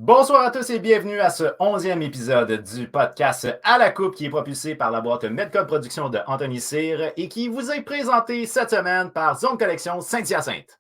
Bonsoir à tous et bienvenue à ce 11e épisode du podcast À la Coupe qui est propulsé par la boîte Medcode Production de Anthony Cyr et qui vous est présenté cette semaine par Zone Collection Saint-Hyacinthe.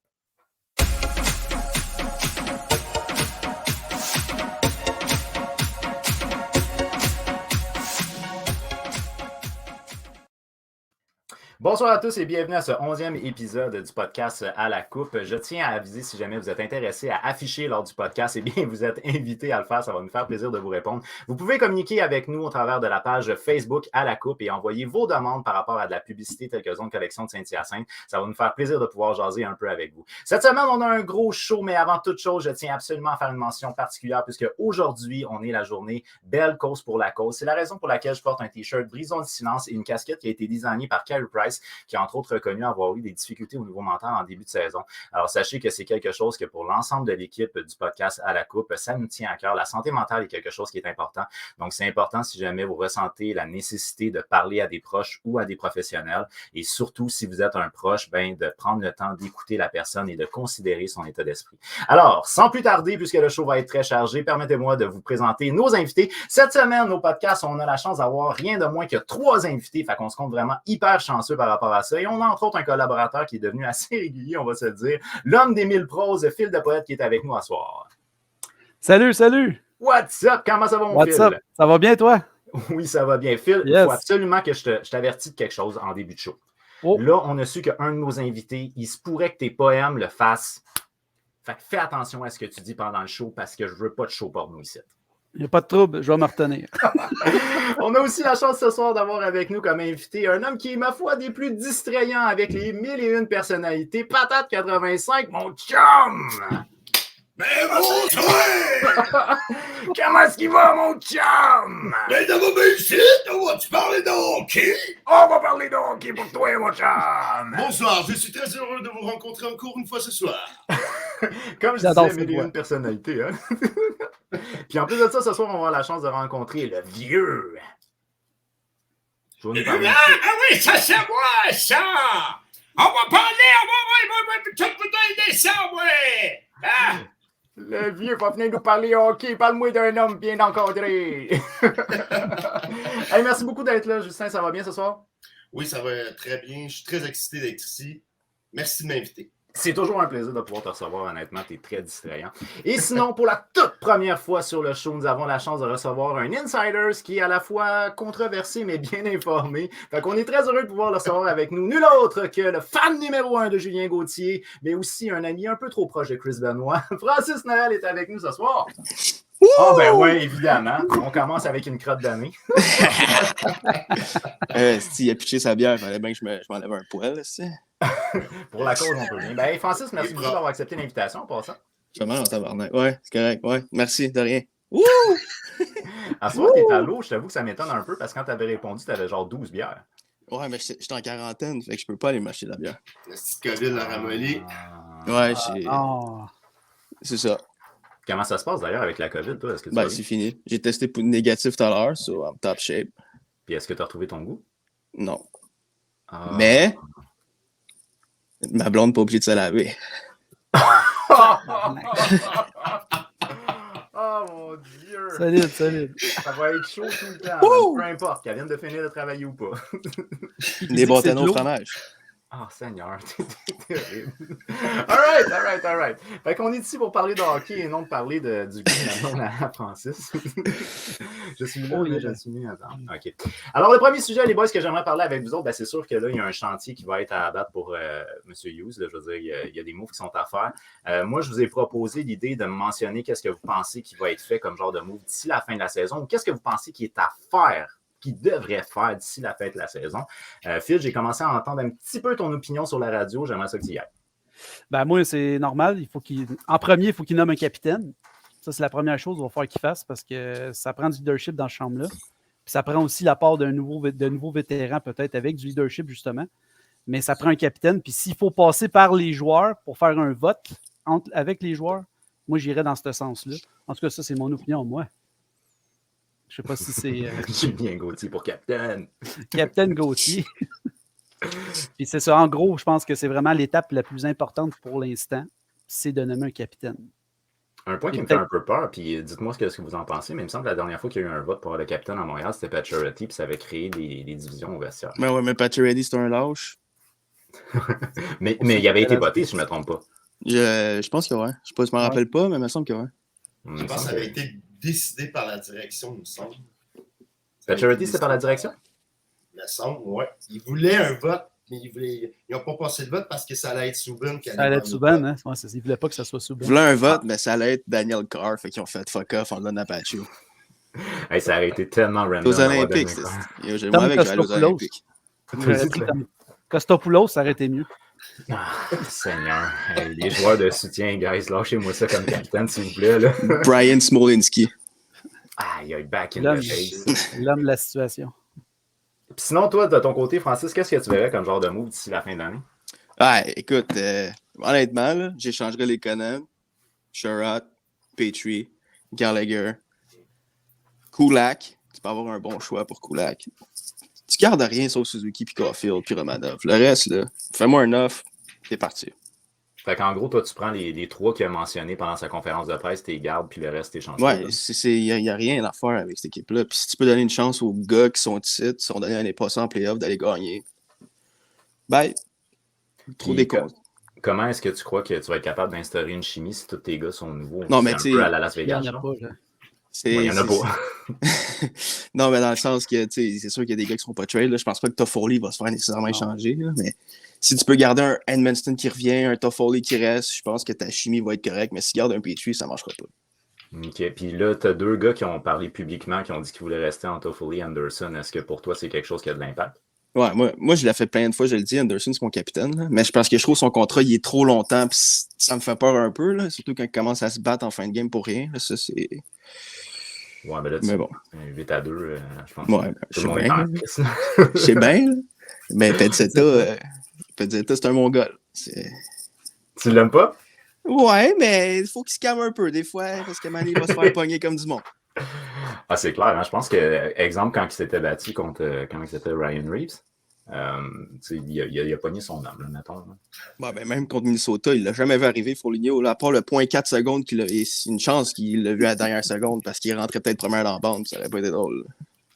Bonsoir à tous et bienvenue à ce 11e épisode du podcast À la Coupe. Je tiens à aviser, si jamais vous êtes intéressé à afficher lors du podcast, eh bien, vous êtes invité à le faire. Ça va nous faire plaisir de vous répondre. Vous pouvez communiquer avec nous au travers de la page Facebook À la Coupe et envoyer vos demandes par rapport à de la publicité telle que Zone Collection de Saint-Hyacinthe. Ça va nous faire plaisir de pouvoir jaser un peu avec vous. Cette semaine, on a un gros show, mais avant toute chose, je tiens absolument à faire une mention particulière puisque aujourd'hui, on est la journée Belle Cause pour la cause. C'est la raison pour laquelle je porte un t-shirt Brisons le silence et une casquette qui a été designée par Carey Price, qui a entre autres reconnu avoir eu des difficultés au niveau mental en début de saison. Alors, sachez que c'est quelque chose que pour l'ensemble de l'équipe du podcast À la Coupe, ça nous tient à cœur. La santé mentale est quelque chose qui est important. Donc, c'est important si jamais vous ressentez la nécessité de parler à des proches ou à des professionnels et surtout, si vous êtes un proche, ben, de prendre le temps d'écouter la personne et de considérer son état d'esprit. Alors, sans plus tarder, puisque le show va être très chargé, permettez-moi de vous présenter nos invités. Cette semaine, au podcast, on a la chance d'avoir rien de moins que 3 invités. Fait qu'on se compte vraiment hyper chanceux par rapport à ça. Et on a entre autres un collaborateur qui est devenu assez régulier, on va se le dire. L'homme des 1000 proses, Phil de Poète, qui est avec nous à soir. Salut, salut! What's up? Comment ça va, mon What's Phil? Up? Ça va bien, toi? Oui, ça va bien. Phil, il faut absolument que je t'avertisse de quelque chose en début de show. Oh. Là, on a su qu'un de nos invités, il se pourrait que tes poèmes le fassent. Fait que fais attention à ce que tu dis pendant le show parce que je veux pas de show porno ici. Il n'y a pas de trouble, je vais me retenir. On a aussi la chance ce soir d'avoir avec nous comme invité un homme qui est, ma foi, des plus distrayants avec les 1001 personnalités. Patate 85, mon chum! Mais bon, toi! Comment est-ce qu'il va, mon chum? Mais ça va bien ici? On va-tu parler de hockey? On va parler de hockey pour toi, mon chum! Bonsoir, je suis très heureux de vous rencontrer encore une fois ce soir. Comme je disais, 1001 personnalités, hein? Puis en plus de ça, ce soir, on va avoir la chance de rencontrer le vieux. Ah oui, ça c'est moi, ça! On va parler, on va tout vous donner ça, ouais! Ah! Le vieux va venir nous parler hockey. Parle-moi d'un homme bien encadré. Hey, merci beaucoup d'être là, Justin. Ça va bien ce soir? Oui, ça va très bien. Je suis très excité d'être ici. Merci de m'inviter. C'est toujours un plaisir de pouvoir te recevoir, honnêtement, tu es très distrayant. Et sinon, pour la toute première fois sur le show, nous avons la chance de recevoir un insider qui est à la fois controversé mais bien informé. Fait qu'on est très heureux de pouvoir le recevoir avec nous. Nul autre que le fan numéro 1 de Julien Gauthier, mais aussi un ami un peu trop proche de Chris Benoit. Francis Noël est avec nous ce soir. Ah ben oui, évidemment. On commence avec une crotte d'année. S'il a pitché sa bière, il fallait bien que je m'enlève un poil. Pour la cause, on peut bien. Ben, Francis, merci beaucoup d'avoir accepté l'invitation en passant. Comment on tabarnak? Ouais, c'est correct. Ouais, merci, de rien. Wouh! À ce moment, t'es à l'eau, je t'avoue que ça m'étonne un peu parce que quand t'avais répondu, t'avais genre 12 bières. Ouais, mais j'étais en quarantaine, fait que je peux pas aller m'acheter de la bière. La petite COVID l'a ramolli. Ouais, c'est ça. Comment ça se passe d'ailleurs avec la COVID, toi? Est-ce que c'est fini. J'ai testé négatif tout à l'heure, so I'm top shape. Puis est-ce que tu as retrouvé ton goût? Non. Mais ma blonde n'est pas obligée de se laver. Oh mon Dieu! Solide. Ça va être chaud tout le temps. Peu importe, qu'elle vienne de finir de travailler ou pas. Des bâtonnets au fromage. Oh Seigneur, t'es terrible. All right. Fait qu'on est ici pour parler de hockey et non de parler du goût de la Francis. Je suis là, mais je suis mis à temps. OK. Alors, le premier sujet, les boys, que j'aimerais parler avec vous autres, c'est sûr que là, il y a un chantier qui va être à abattre pour M. Hughes. Là, je veux dire, il y a des moves qui sont à faire. Moi, je vous ai proposé l'idée de me mentionner qu'est-ce que vous pensez qui va être fait comme genre de move d'ici la fin de la saison ou qu'est-ce que vous pensez qui est à faire qui devrait faire d'ici la fin de la saison. Phil, j'ai commencé à entendre un petit peu ton opinion sur la radio. J'aimerais ça que tu y ailles. Ben moi, c'est normal. En premier, il faut qu'il nomme un capitaine. Ça, c'est la première chose qu'il va falloir qu'il fasse parce que ça prend du leadership dans ce chambre-là. Puis ça prend aussi la part de nouveaux vétérans, peut-être avec du leadership, justement. Mais ça prend un capitaine. Puis s'il faut passer par les joueurs pour faire un vote avec les joueurs, moi, j'irais dans ce sens-là. En tout cas, ça, c'est mon opinion, moi. Je ne sais pas si c'est... Julien Gauthier pour capitaine. Capitaine Gauthier. Puis c'est ça. En gros, je pense que c'est vraiment l'étape la plus importante pour l'instant, c'est de nommer un capitaine. Un point qui me fait un peu peur, puis dites-moi ce que vous en pensez, mais il me semble que la dernière fois qu'il y a eu un vote pour avoir le capitaine à Montréal, c'était Pacioretty, puis ça avait créé des divisions au vestiaire. Mais ouais, mais Pacioretty, c'est un lâche. mais il avait été voté, si je ne me trompe pas. Je pense que ouais. Je ne me rappelle pas, mais il me semble que ouais. Je pense que ça avait été décidé par la direction, il me semble. Pacioretty, c'était par la direction? Il me semble, ouais. Ils voulaient un vote, mais ils n'ont pas passé le vote parce que ça allait être Subban. Ça allait être Subban, hein? Ouais, ils ne voulaient pas que ça soit Subban. Ils voulaient un vote, mais ça allait être Daniel Carr, fait qu'ils ont fait fuck off en donnant à Paccio. Hey, ça aurait été tellement random. Aux Olympiques, j'ai le avec aux Olympiques. Kostopoulos, ça aurait été mieux. Ah, Seigneur. Hey, les joueurs de soutien, guys, lâchez-moi ça comme capitaine, s'il vous plaît. Là. Brian Smolinski. Aïe, back in the face. L'homme de la situation. Puis sinon, toi, de ton côté, Francis, qu'est-ce que tu verrais comme genre de move d'ici la fin d'année? Ah, écoute, honnêtement, là, j'échangerais les Conan, Sherrod, Petrie, Gallagher, Kulak. Tu peux avoir un bon choix pour Kulak. Tu gardes rien sauf Suzuki, puis Caulfield, puis Romanov. Le reste, là, fais-moi un offre, t'es parti. Fait qu'en gros, toi, tu prends les trois qu'il a mentionnés pendant sa conférence de presse, t'es gardes, puis le reste, t'es chanceux. Ouais, il n'y a rien à faire avec cette équipe-là. Puis si tu peux donner une chance aux gars qui sont ici, qui sont donnés l'année passée en playoff, d'aller gagner, bye. Trop des comptes. Comment est-ce que tu crois que tu vas être capable d'instaurer une chimie si tous tes gars sont nouveaux? Non, mais c'est un peu à la Las Vegas. Il n'y en a pas, là. Il n'y en a pas. Non, mais dans le sens que c'est sûr qu'il y a des gars qui ne seront pas trade. Là. Je pense pas que Toffoli va se faire nécessairement échanger. Là, mais si tu peux garder un Edmundston qui revient, un Toffoli qui reste, je pense que ta chimie va être correcte. Mais si tu gardes un Petrie, ça ne marchera pas. OK. Puis là, tu as deux gars qui ont parlé publiquement, qui ont dit qu'ils voulaient rester en Toffoli et Anderson. Est-ce que pour toi, c'est quelque chose qui a de l'impact? Ouais, moi, je l'ai fait plein de fois, je le dis. Anderson, c'est mon capitaine. Là. Mais je pense que je trouve son contrat, il est trop longtemps. Puis ça me fait peur un peu. Là, surtout quand il commence à se battre en fin de game pour rien. Là, ça, c'est. Ouais, mais là, tu 8-2, je pense. Ouais, tout le monde est en crise. Je sais bien, là. Mais Pezzetta, c'est un mongol. Tu l'aimes pas? Ouais, mais il faut qu'il se calme un peu des fois, parce que Manny va se faire pogner comme du monde. Ah, c'est clair. Hein? Je pense que, exemple, quand il s'était battu contre comment c'était Ryan Reeves, il a pogné son homme, là, mettons. Là. Ouais, ben même contre Minnesota, il l'a jamais vu arriver, Foligno. Là, à part le 0.4 secondes, c'est une chance qu'il l'a vu à la dernière seconde, parce qu'il rentrait peut-être première dans la bande, ça aurait pas été drôle.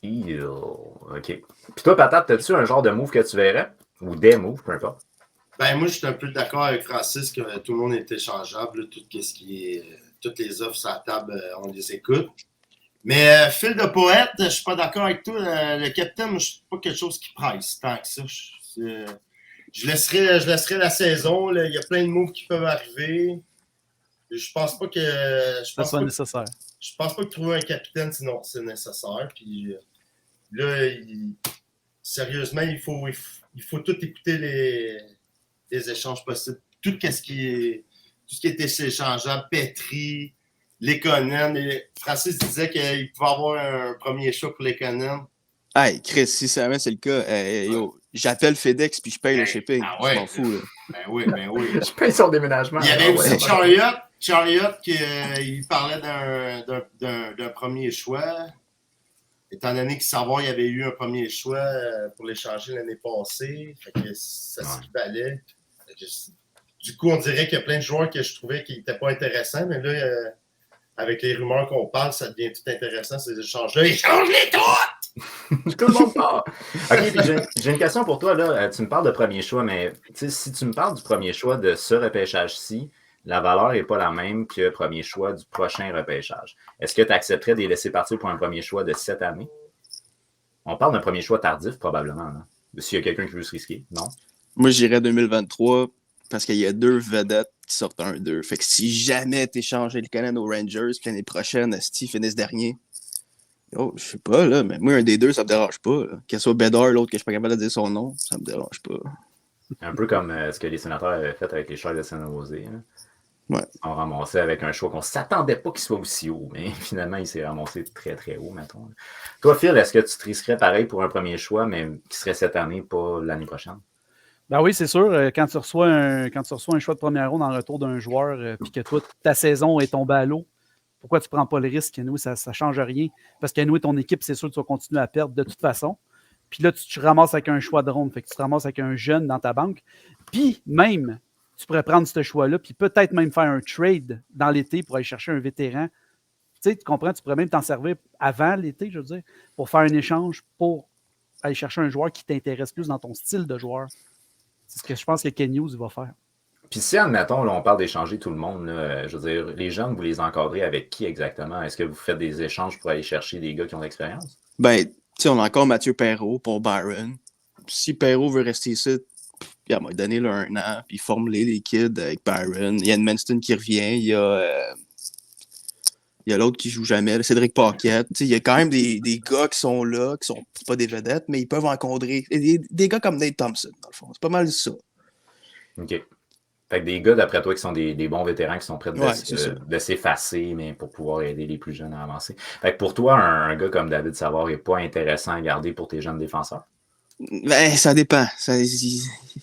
OK. Puis toi, Patate, as-tu un genre de move que tu verrais? Ou des moves, peu importe? Ben, moi, je suis un peu d'accord avec Francis que tout le monde est échangeable. Toutes les offres sur la table, on les écoute. Mais fil de poète, je suis pas d'accord avec toi. Le capitaine, je suis pas quelque chose qui presse tant que ça. Je laisserai la saison. Là. Il y a plein de moves qui peuvent arriver. Je pense pas que. Ça soit nécessaire. Je pense pas que trouver un capitaine, sinon c'est nécessaire. Puis là, sérieusement, il faut tout écouter les échanges possibles. Tout ce qui est échangeable, Petrie, Lekonen. Francis disait qu'il pouvait avoir un premier choix pour Lekonen. Hey, Chris, si c'est le cas, j'appelle FedEx puis je paye le shipping. Ouais. Je m'en fous. Là. Ben oui. Je paye son déménagement. Il y avait aussi Chariot qui parlait d'un premier choix. Étant donné que Savard, il y avait eu un premier choix pour l'échanger l'année passée. Fait que ça s'équivalait. Du coup, on dirait qu'il y a plein de joueurs que je trouvais qui n'étaient pas intéressants, mais là, avec les rumeurs qu'on parle, ça devient tout intéressant, ces échanges-là. Échange-les toutes! Tout le monde part! OK, puis j'ai une question pour toi. Là. Tu me parles de premier choix, mais si tu me parles du premier choix de ce repêchage-ci, la valeur n'est pas la même que le premier choix du prochain repêchage. Est-ce que tu accepterais de les laisser partir pour un premier choix de cette année? On parle d'un premier choix tardif, probablement. Là. S'il y a quelqu'un qui veut se risquer, non? Moi, j'irais 2023 parce qu'il y a 2 vedettes qui sortent un 2. Fait que si jamais tu échanges le Canadian aux Rangers, puis l'année prochaine, Steve finisse dernier, je sais pas, là, mais moi, un des deux, ça me dérange pas. Qu'elle soit Bédard, l'autre que je suis pas capable de dire son nom, ça me dérange pas. Un peu comme ce que les sénateurs avaient fait avec les Sharks de San Jose. Ouais. On ramassait avec un choix qu'on ne s'attendait pas qu'il soit aussi haut, mais finalement, il s'est ramassé très, très haut, mettons. Toi, Phil, est-ce que tu te risquerais pareil pour un premier choix, mais qui serait cette année, pas l'année prochaine? Ben oui, c'est sûr. Quand tu reçois un choix de première ronde en retour d'un joueur, puis que toi, ta saison est tombée à l'eau, pourquoi tu ne prends pas le risque? Nous, ça ne change rien. Parce que nous et ton équipe, c'est sûr que tu vas continuer à perdre de toute façon. Puis là, tu te ramasses avec un choix de ronde. Fait que tu te ramasses avec un jeune dans ta banque. Puis même, tu pourrais prendre ce choix-là, puis peut-être même faire un trade dans l'été pour aller chercher un vétéran. Tu sais, tu comprends, tu pourrais même t'en servir avant l'été, je veux dire, pour faire un échange pour aller chercher un joueur qui t'intéresse plus dans ton style de joueur. C'est ce que je pense que Ken Hughes va faire. Puis si, admettons, là, on parle d'échanger tout le monde, là, je veux dire, les jeunes, vous les encadrez avec qui exactement? Est-ce que vous faites des échanges pour aller chercher des gars qui ont de l'expérience? Ben, tu sais, on a encore Mathieu Perrault pour Byron. Si Perrault veut rester ici, il m'a donné là, 1 an, puis forme-les, les kids, avec Byron. Il y a Manston qui revient, il y a l'autre qui joue jamais, là, Cédric Paquette. Il y a quand même des gars qui sont là, qui sont pas des vedettes, mais ils peuvent encadrer. Des gars comme Nate Thompson, dans le fond. C'est pas mal ça. OK. Fait que des gars, d'après toi, qui sont des bons vétérans qui sont prêts Ouais, de s'effacer, mais pour pouvoir aider les plus jeunes à avancer. Fait que pour toi, un gars comme David Savard n'est pas intéressant à garder pour tes jeunes défenseurs? Ben, ça dépend.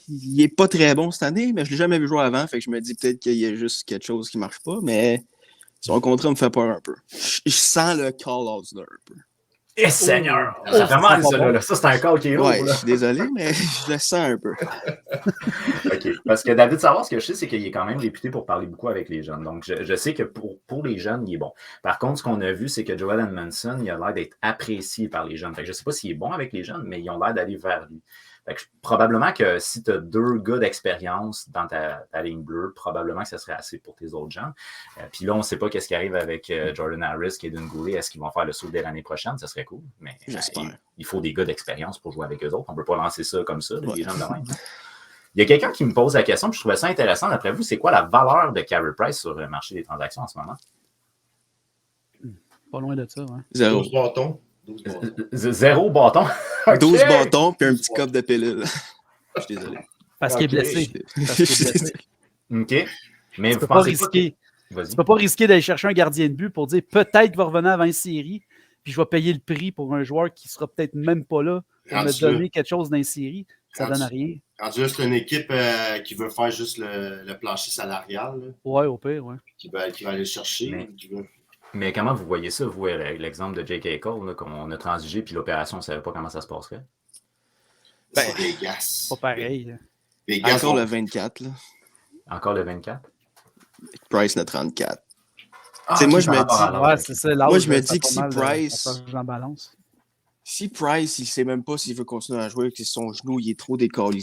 Il est pas très bon cette année, mais je l'ai jamais vu jouer avant, fait que je me dis peut-être qu'il y a juste quelque chose qui marche pas, mais son contrat me fait peur un peu. Je sens le call Osler un peu. Eh Seigneur! Ça fait mal, ça, là. Ça, c'est un call qui est lourd, Ouais, là. je suis désolé, mais je le sens un peu. OK. Parce que David Savard, ce que je sais, c'est qu'il est quand même réputé pour parler beaucoup avec les jeunes. Donc, je sais que pour les jeunes, il est bon. Par contre, ce qu'on a vu, c'est que Joel Edmondson, il a l'air d'être apprécié par les jeunes. Fait que je ne sais pas s'il est bon avec les jeunes, mais ils ont l'air d'aller vers lui. Fait que probablement que si tu as 2 gars d'expérience dans ta ligne bleue, probablement que ce serait assez pour tes autres jeunes. Puis là, on ne sait pas qu'est-ce qui arrive avec Jordan Harris, Kaden Goulet. Est-ce qu'ils vont faire le saut dès l'année prochaine? Ça serait cool. Mais j'espère. Il faut des gars d'expérience pour jouer avec eux autres. On ne peut pas lancer ça comme ça, les jeunes de même. Il y a quelqu'un qui me pose la question, puis je trouvais ça intéressant. D'après vous, c'est quoi la valeur de Carey Price sur le marché des transactions en ce moment? Pas loin de ça, ouais. 0. 12 bâtons. 0 bâton. 12 bâtons puis un petit cop de pilule. Je suis désolé. Parce qu'il est blessé. Parce qu'il est blessé. OK. Mais Tu vous peux pas pensez risquer. pas que... Tu peux pas risquer d'aller chercher un gardien de but pour dire peut-être qu'il va revenir avant une série, puis je vais payer le prix pour un joueur qui sera peut-être même pas là pour me donner quelque chose dans une série. Ça donne rien. Quand juste une équipe qui veut faire juste le plancher salarial, là, Ouais, au pire, ouais. qui va aller le chercher. Mais comment vous voyez ça, vous, l'exemple de J.K. Cole, qu'on a transigé, puis l'opération, on ne savait pas comment ça se passerait? C'est Vegas. Pas pareil. Vegas encore le 24, là. Encore le 24? Price le 34. Ah, moi, je me dis... Ouais, c'est ça. Moi, je me dis que si Price... Si Price, il ne sait même pas s'il veut continuer à jouer, que son genou, il est trop décalé.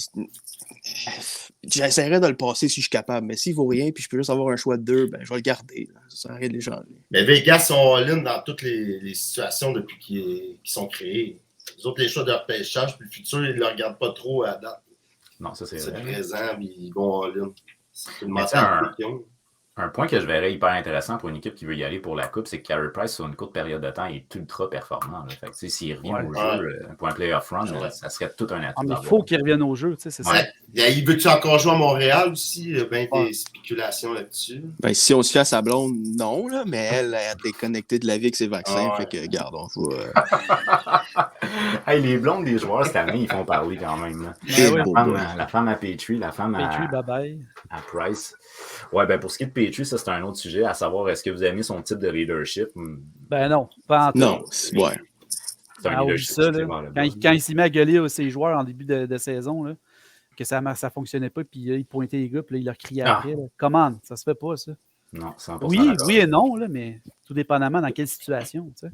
J'essaierais de le passer si je suis capable, mais s'il ne vaut rien puis je peux juste avoir un choix de 2, ben, je vais le garder. Là. Ça sert à rien de l'échanger. Mais Vegas sont all-in dans toutes les situations depuis qu'ils sont créés. Les autres, les choix de repêchage, puis le futur, ils ne le regardent pas trop à date. Non, ça c'est C'est vrai. présent, puis ils vont all-in. C'est une Mais mentalité qu'ils ont. Un point que je verrais hyper intéressant pour une équipe qui veut y aller pour la Coupe, c'est que Carey Price, sur une courte période de temps, est ultra performant. Là. Fait que, s'il revient au jeu pour un playoff run, là, ça serait tout un atout. Mais il faut qu'il revienne au jeu, tu sais, c'est ça. Il veut-tu encore jouer à Montréal aussi? Il y a bien des spéculations là-dessus. Ben, si on se fait à sa blonde, non, là, mais elle est déconnectée de la vie avec ses vaccins. Fait que, garde, on va... Hey, les blondes des joueurs cette année, ils font parler quand même. Là. La femme à Petrie, la femme à Price. Ouais, ben pour ce qui est de Petrie, ça c'est un autre sujet, à savoir est-ce que vous aimez son type de leadership? Ben non, pas en tout. Non, ouais. C'est un leadership. Ça, quand il s'est mis à gueuler ses joueurs en début de saison, là, que ça ne fonctionnait pas, puis il pointait les gars, puis il leur criait après. Comment? Ça se fait pas, ça. Non, 100%. Oui et non, là, mais tout dépendamment dans quelle situation, tu sais.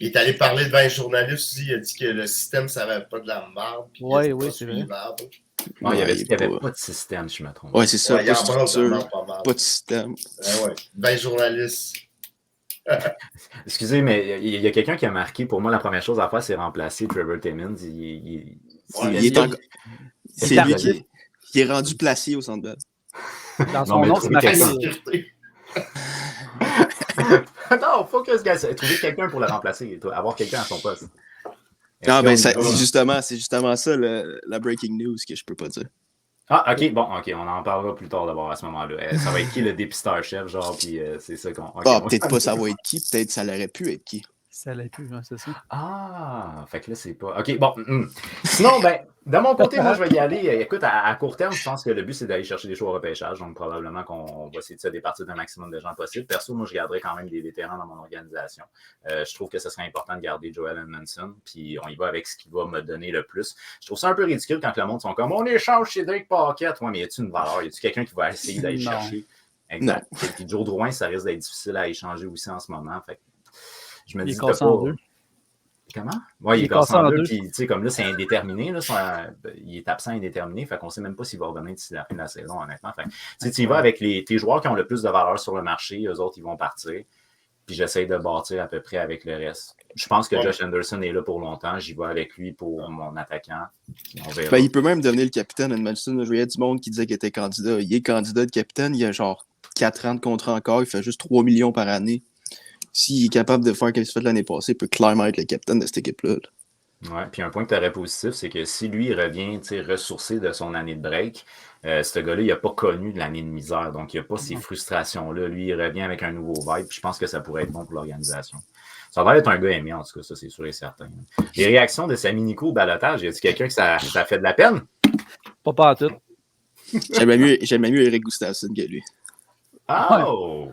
Il est allé parler devant un journaliste aussi, il a dit que le système, ça n'avait pas de la merde. Oui, c'est vrai. Non, il avait dit qu'il n'y avait pas de système, si je me trompe. Oui, c'est ça, pas de structure, pas de système. Ouais, 20 journalistes. Excusez, mais il y a quelqu'un qui a marqué, pour moi, la première chose à faire, c'est remplacer Trevor Timmons. C'est lui qui est rendu placé au Centre Bell. Dans son nom, c'est marqué. Non, faut que ce gars trouver quelqu'un pour le remplacer, avoir quelqu'un à son poste. Ah, ben, c'est justement ça, la breaking news que je peux pas dire. Ah, OK, bon, OK, on en parlera plus tard d'abord à ce moment-là. Ça va être qui le dépisteur chef, genre, puis c'est ça qu'on... Okay, peut-être pas ça va être qui, peut-être ça l'aurait pu être qui. Ça l'a pu, hein, c'est ça. Ah, fait que là, c'est pas. OK, bon. Sinon, ben, de mon côté, moi, je vais y aller. Écoute, à court terme, je pense que le but, c'est d'aller chercher des choix au repêchage. Donc, probablement qu'on va essayer de se départir d'un maximum de gens possible. Perso, moi, je garderai quand même des vétérans dans mon organisation. Je trouve que ce serait important de garder Joel Edmondson. Puis, on y va avec ce qui va me donner le plus. Je trouve ça un peu ridicule quand le monde sont comme on échange chez Drake Paquette. Ouais, mais y a-tu une valeur? Y a-tu quelqu'un qui va essayer d'aller chercher? Exact. Puis, Joe Drouin, ça risque d'être difficile à échanger aussi en ce moment. Fait que je me dis que pas. En deux. Comment? Oui, il est cassé en deux. Puis, tu sais, comme là, c'est indéterminé. Là, il est absent indéterminé. Fait qu'on ne sait même pas s'il va revenir d'ici la fin de la saison, honnêtement. Fait tu y vas avec tes joueurs qui ont le plus de valeur sur le marché. Eux autres, ils vont partir. Puis, j'essaie de bâtir à peu près avec le reste. Je pense que Josh Anderson est là pour longtemps. J'y vais avec lui pour mon attaquant. Ben, il peut même devenir le capitaine. Edmondson, je voyais du monde qui disait qu'il était candidat. Il est candidat de capitaine. Il a genre 4 ans de contrat encore. Il fait juste 3 millions par année. S'il est capable de faire ce qu'il a fait l'année passée, il peut clairement être le capitaine de cette équipe-là. Oui, puis un point que tu aurais positif, c'est que si lui, il revient ressourcé de son année de break, ce gars-là, il n'a pas connu de l'année de misère. Donc, il n'a pas ces frustrations-là. Lui, il revient avec un nouveau vibe. Puis je pense que ça pourrait être bon pour l'organisation. Ça va être un gars aimé, en tout cas, ça, c'est sûr et certain. Les réactions de Sami Nico au balotage, y a-t-il quelqu'un que ça fait de la peine? Pas à tout. J'aimais mieux Eric Gustafsson que lui. Oh!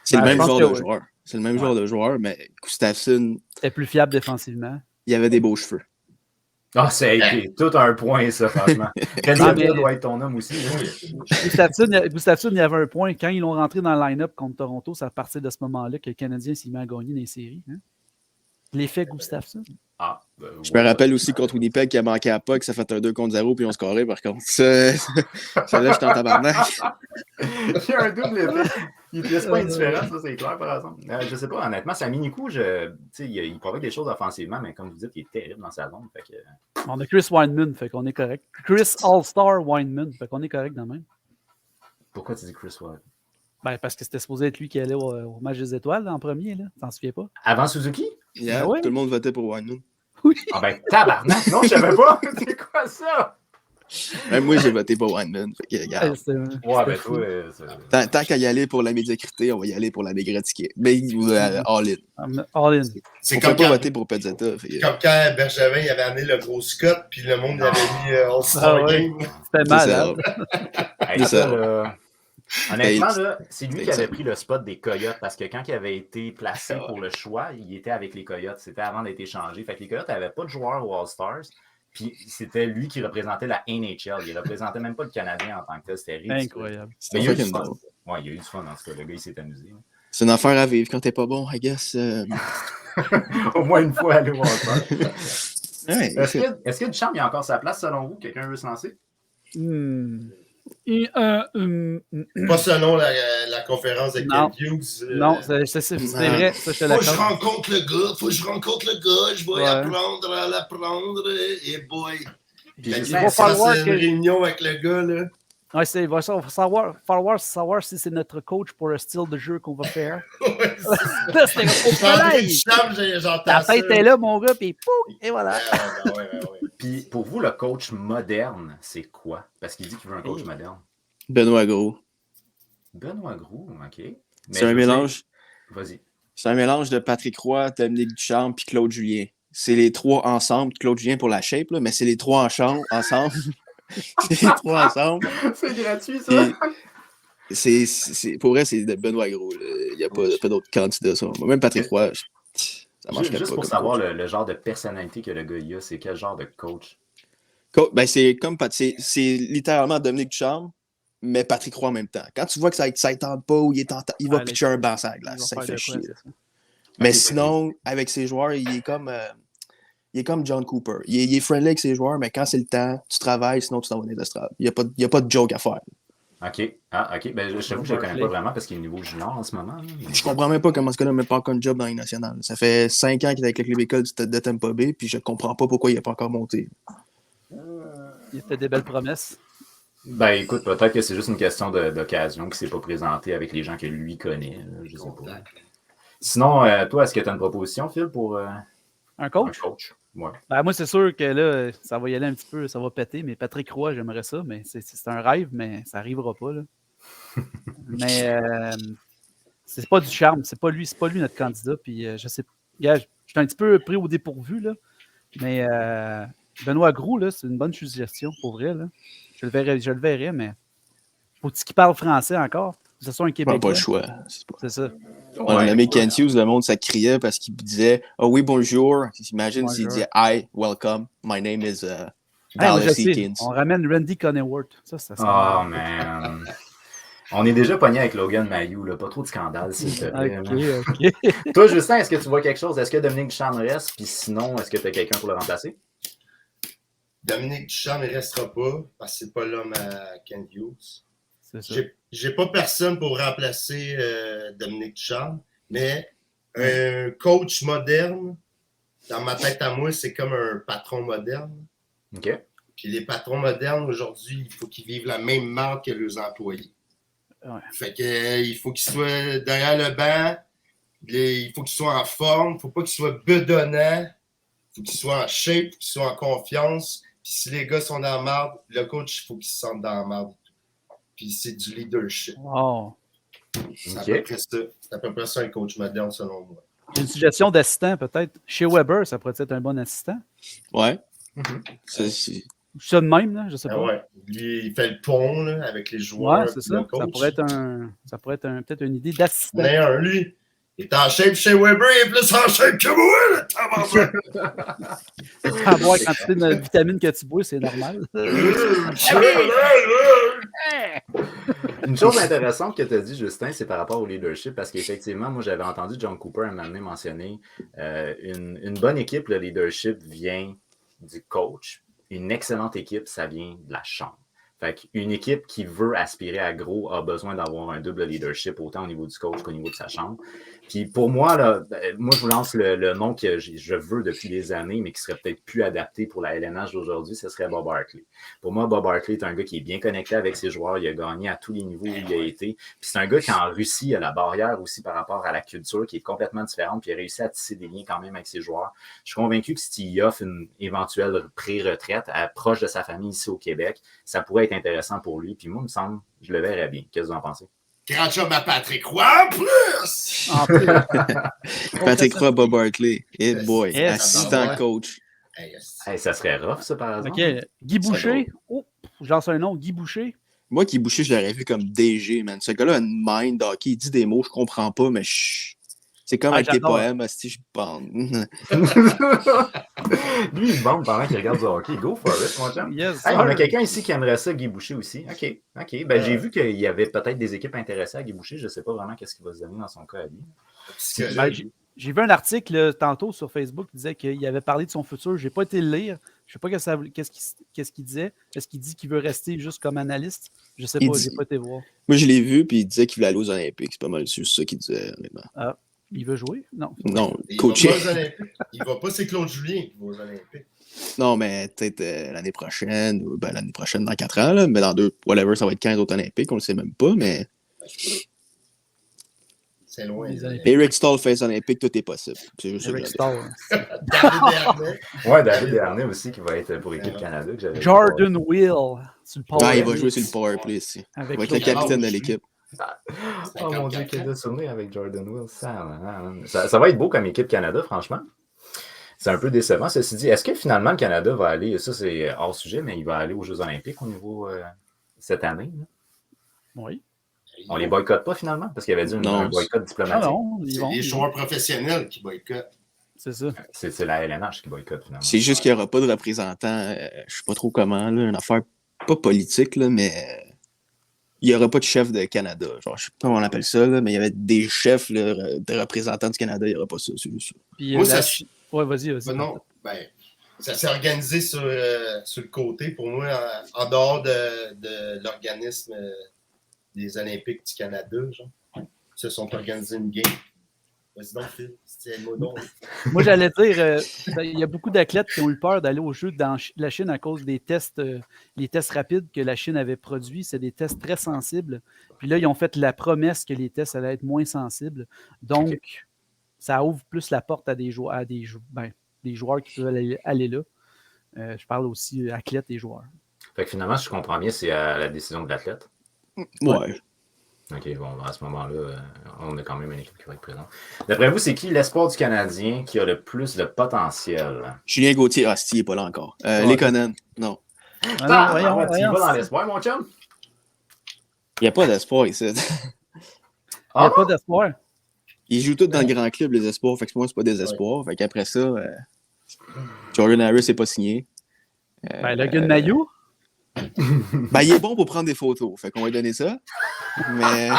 C'est le même genre de joueur. C'est le même genre de joueur, mais Gustafsson... est plus fiable défensivement. Il avait des beaux cheveux. Ah, c'est tout un point, ça, franchement. Canadien doit être ton homme aussi. Gustafsson, il y avait un point. Quand ils l'ont rentré dans le line-up contre Toronto, c'est à partir de ce moment-là que le Canadien s'est mis à gagner dans les séries. Hein? L'effet Gustafsson. Ah, je me rappelle aussi contre Winnipeg qui a manqué à puck, ça fait un 2-0 puis on scorait par contre. Ça là, j'étais en tabarnak. Il y a un double effet. Il ne laisse pas indifférent, ça, c'est clair, par exemple. Je sais pas, honnêtement, Sami Nico, il provoque des choses offensivement, mais comme vous dites, il est terrible dans sa zone. Fait que... On a Chris Wineman, fait qu'on est correct. Chris All-Star Wineman, fait qu'on est correct dans même. Pourquoi tu dis Chris Wineman? Ben, parce que c'était supposé être lui qui allait au match des étoiles en premier, là. T'en souviens pas? Avant Suzuki? Yeah, tout le monde votait pour Wineman. Oui. Ah ben, tabarnak! Non, je savais pas! C'est quoi ça? Même moi, j'ai voté pour Wineman. Fait que, regarde. Ouais, ben toi... Tant qu'à y aller pour la médiocrité, on va y aller pour la mégratiquée. Mais all-in. All-in. C'est comme pas voter pour Pezzetta. Comme quand Bergevin il avait amené le gros Scott, puis le monde avait mis All-Star Game. C'était mal, C'est ça. Honnêtement, c'est lui qui avait pris le spot des Coyotes parce que quand il avait été placé pour le choix, il était avec les Coyotes. C'était avant d'être échangé. Fait que les Coyotes n'avaient pas de joueur aux All-Stars. Puis c'était lui qui représentait la NHL. Il ne représentait même pas le Canadien en tant que tel. C'était ridicule. Incroyable. Mais il y a eu du fun. Ouais, il y a eu du fun en tout cas. Le gars, il s'est amusé. C'est une affaire à vivre. Quand t'es pas bon, I guess. Au moins une fois, aller voir ça. Ouais, Est-ce que Duchamp, il a encore sa place selon vous? Quelqu'un veut se lancer? Pas selon la conférence de Ken Hughes. Non, c'est vrai, ça je te l'accorde. Faut que je rencontre le gars, je vais apprendre à l'apprendre, et boy. Il va falloir une réunion avec le gars, là. Ouais, il va falloir savoir si c'est notre coach pour le style de jeu qu'on va faire. Là, c'était la tête est là, mon gars, puis pouf, et voilà. Puis pour vous, le coach moderne, c'est quoi? Parce qu'il dit qu'il veut un coach moderne. Benoît Gros. Benoît Gros, OK. C'est un mélange. Vas-y. C'est un mélange de Patrick Roy, Dominique Ducharme puis Claude Julien. C'est les trois ensemble. Claude Julien pour la shape, là, mais c'est les trois ensemble. C'est les trois ensemble. C'est gratuit, ça. Pour vrai, c'est de Benoît Gros. Il n'y a pas d'autres candidats. Ça. Même Patrick Roy, ça marche pas. Juste pour savoir le genre de personnalité que le gars y a, c'est quel genre de coach? Ben, c'est littéralement Dominique Ducharme, mais Patrick Roy en même temps. Quand tu vois que ça ne tente pas ou il va pitcher un banc sur la glace, ça fait chier. Mais sinon, avec ses joueurs, il est comme John Cooper. Il est friendly avec ses joueurs, mais quand c'est le temps, tu travailles, sinon tu t'en vas dans l'estrade. Il n'y a pas de joke à faire. OK. Ah, OK. Ben, je t'avoue que je ne le connais pas vraiment parce qu'il est au niveau junior en ce moment. Je comprends même pas comment ce gars-là n'a pas encore un job dans les nationales. Ça fait 5 ans qu'il est avec le club école de Tampa Bay, puis je comprends pas pourquoi il n'est pas encore monté. Il a fait des belles promesses. Ben écoute, peut-être que c'est juste une question d'occasion qui ne s'est pas présentée avec les gens que lui connaît. Je sais pas. Sinon, toi, est-ce que tu as une proposition, Phil, pour un coach? Un coach. Ouais. Ben, moi, c'est sûr que là, ça va y aller un petit peu, ça va péter, mais Patrick Roy, j'aimerais ça, mais c'est un rêve, mais ça n'arrivera pas. Là. Mais c'est pas du charme, c'est pas lui notre candidat. Puis je sais, Je suis un petit peu pris au dépourvu, là. Mais Benoît Gros, là, c'est une bonne suggestion, pour vrai. Là. Je le verrai, mais faut-il qu'il parle français encore? Que ce soit un On n'a Québécois. pas le choix. C'est ça. On a nommé Kent Hughes, le monde, ça criait parce qu'il disait « Oh oui, bonjour ». Imagine s'il dit « Hi, welcome, my name is Dallas Eakins ». On ramène Randy Coneyworth. Ça Oh, man. On est déjà pogné avec Logan Mayou, là. Pas trop de scandale, s'il te plaît. OK. Toi, Justin, est-ce que tu vois quelque chose? Est-ce que Dominique Ducharme reste? Puis sinon, est-ce que tu as quelqu'un pour le remplacer? Dominique Ducharme ne restera pas parce que c'est pas l'homme à Kent Hughes. C'est ça. J'ai pas personne pour remplacer Dominique Ducharme, mais un coach moderne, dans ma tête à moi, c'est comme un patron moderne. OK. Puis les patrons modernes, aujourd'hui, il faut qu'ils vivent la même marque que leurs employés. Ouais. Fait que il faut qu'ils soient derrière le banc, il faut qu'ils soient en forme, il ne faut pas qu'ils soient bedonnants, il faut qu'ils soient en shape, il faut qu'ils soient en confiance. Puis si les gars sont dans la marde, le coach, il faut qu'il se sente dans la marde. Puis c'est du leadership. Wow. C'est à peu près ça. C'est à peu près ça un coach moderne, selon moi. Une suggestion d'assistant, peut-être. Chez Weber, ça pourrait être un bon assistant. Ouais. C'est ça de même, là, je sais pas. Ouais. Lui, il fait le pont là, avec les joueurs. Ouais, c'est ça. Ça pourrait être peut-être une idée d'assistant. Mais lui, il est en shape chez Weber, il est plus en shape que moi, là, Sans voir la quantité de vitamines que tu bois, c'est normal. Une chose intéressante que tu as dit, Justin, c'est par rapport au leadership, parce qu'effectivement, moi, j'avais entendu John Cooper à un moment donné mentionner une bonne équipe, le leadership vient du coach. Une excellente équipe, ça vient de la chambre. Fait qu'une équipe qui veut aspirer à gros a besoin d'avoir un double leadership, autant au niveau du coach qu'au niveau de sa chambre. Puis pour moi, là, moi, je vous lance le nom que je veux depuis des années, mais qui serait peut-être plus adapté pour la LNH d'aujourd'hui, ce serait Bob Hartley. Pour moi, Bob Hartley est un gars qui est bien connecté avec ses joueurs. Il a gagné à tous les niveaux où il a été. Puis c'est un gars qui, en Russie, a la barrière aussi par rapport à la culture qui est complètement différente, puis il a réussi à tisser des liens quand même avec ses joueurs. Je suis convaincu que s'il y offre une éventuelle pré-retraite proche de sa famille ici au Québec, ça pourrait être intéressant pour lui. Puis moi, il me semble, je le verrais bien. Qu'est-ce que vous en pensez? Grand chum à Patrick Roy en plus! Patrick Roy, Bob Hartley. Hey boy, Yes. assistant coach. Hey, ça serait rough, ça, par exemple. OK. Guy Boucher. Oh, j'en sais un nom. Guy Boucher. Moi, Guy Boucher, je l'aurais vu comme DG, man. Ce gars-là a une mind hockey. Il dit des mots, je comprends pas, mais c'est comme avec tes poèmes, si je bande. Lui, il bande pendant qu'il regarde du hockey. Go for it, mon chum. Yes, hey, on a quelqu'un ici qui aimerait ça, Guy Boucher aussi. OK. Ben, j'ai vu qu'il y avait peut-être des équipes intéressées à Guy Boucher. Je ne sais pas vraiment qu'est-ce qu'il va se donner dans son cas à lui. Ben, j'ai vu un article tantôt sur Facebook qui disait qu'il avait parlé de son futur. Je n'ai pas été le lire. Je ne sais pas qu'est-ce qu'il disait. Est-ce qu'il dit qu'il veut rester juste comme analyste? Je ne sais pas, je n'ai pas été voir. Moi, je l'ai vu, puis il disait qu'il voulait aller aux Olympiques. C'est pas mal sûr, c'est ça qu'il disait, honnêtement. Ah, il veut jouer? Non. Non, coacher. Il va pas, c'est Claude Julien qui va aux Olympiques. Non, mais peut-être l'année prochaine, ou ben, l'année prochaine, dans 4 ans, là, mais dans 2, whatever, ça va être 15 autres Olympiques, on le sait même pas, mais. C'est loin. Eric Stahl fait les Olympiques, tout est possible. C'est juste Eric Stahl. Ouais, David Desharnais aussi qui va être pour l'équipe Canada. Jordan Will. Sur le power il va jouer sur le powerplay ici. Il va être le capitaine de l'équipe. Oh mon Dieu, quel souvenir avec Jordan Will. Ça va être beau comme équipe Canada, franchement. C'est un peu décevant. Ceci dit, est-ce que finalement le Canada va aller, ça c'est hors sujet, mais il va aller aux Jeux Olympiques au niveau cette année? Là? Oui. On les boycotte pas finalement? Parce qu'il y avait dit un boycott diplomatique. Ah non, c'est les joueurs professionnels qui boycottent. C'est ça. C'est la LNH qui boycotte finalement. C'est juste qu'il n'y aura pas de représentant, je sais pas trop comment, là, une affaire pas politique, là, mais il n'y aura pas de chef de Canada. Genre, je sais pas comment on appelle ça, là, mais il y avait des chefs là, de représentants du Canada, il n'y aura pas ça. Puis, moi, ouais, vas-y. Non, ça s'est organisé sur le côté, pour moi, en dehors de l'organisme des Olympiques du Canada, genre. Ils se sont organisés une game. Vas-y donc, Phil. Moi, j'allais dire, il y a beaucoup d'athlètes qui ont eu peur d'aller aux Jeux dans la Chine à cause des tests, les tests rapides que la Chine avait produits. C'est des tests très sensibles. Puis là, ils ont fait la promesse que les tests allaient être moins sensibles. Donc, ça ouvre plus la porte à des joueurs, des joueurs qui veulent aller là. Je parle aussi athlètes et joueurs. Fait que finalement, si je comprends bien, c'est à la décision de l'athlète. Ouais. OK, bon, à ce moment-là, on a quand même une équipe qui va être présente. D'après vous, c'est qui l'espoir du Canadien qui a le plus de potentiel? Julien Gauthier, il n'est pas là encore. Lekonen, non. Ah non, voyons, Tu y vas voyons. dans l'espoir, mon chum? Il n'y a pas d'espoir ici. Il n'y a pas d'espoir. Ils jouent tous dans le grand club, les espoirs. Fait que moi, c'est pas des espoirs. Fait qu'après ça, Jordan Harris n'est pas signé. Le gars de Maillot. Il est bon pour prendre des photos. Fait qu'on va lui donner ça. Mais.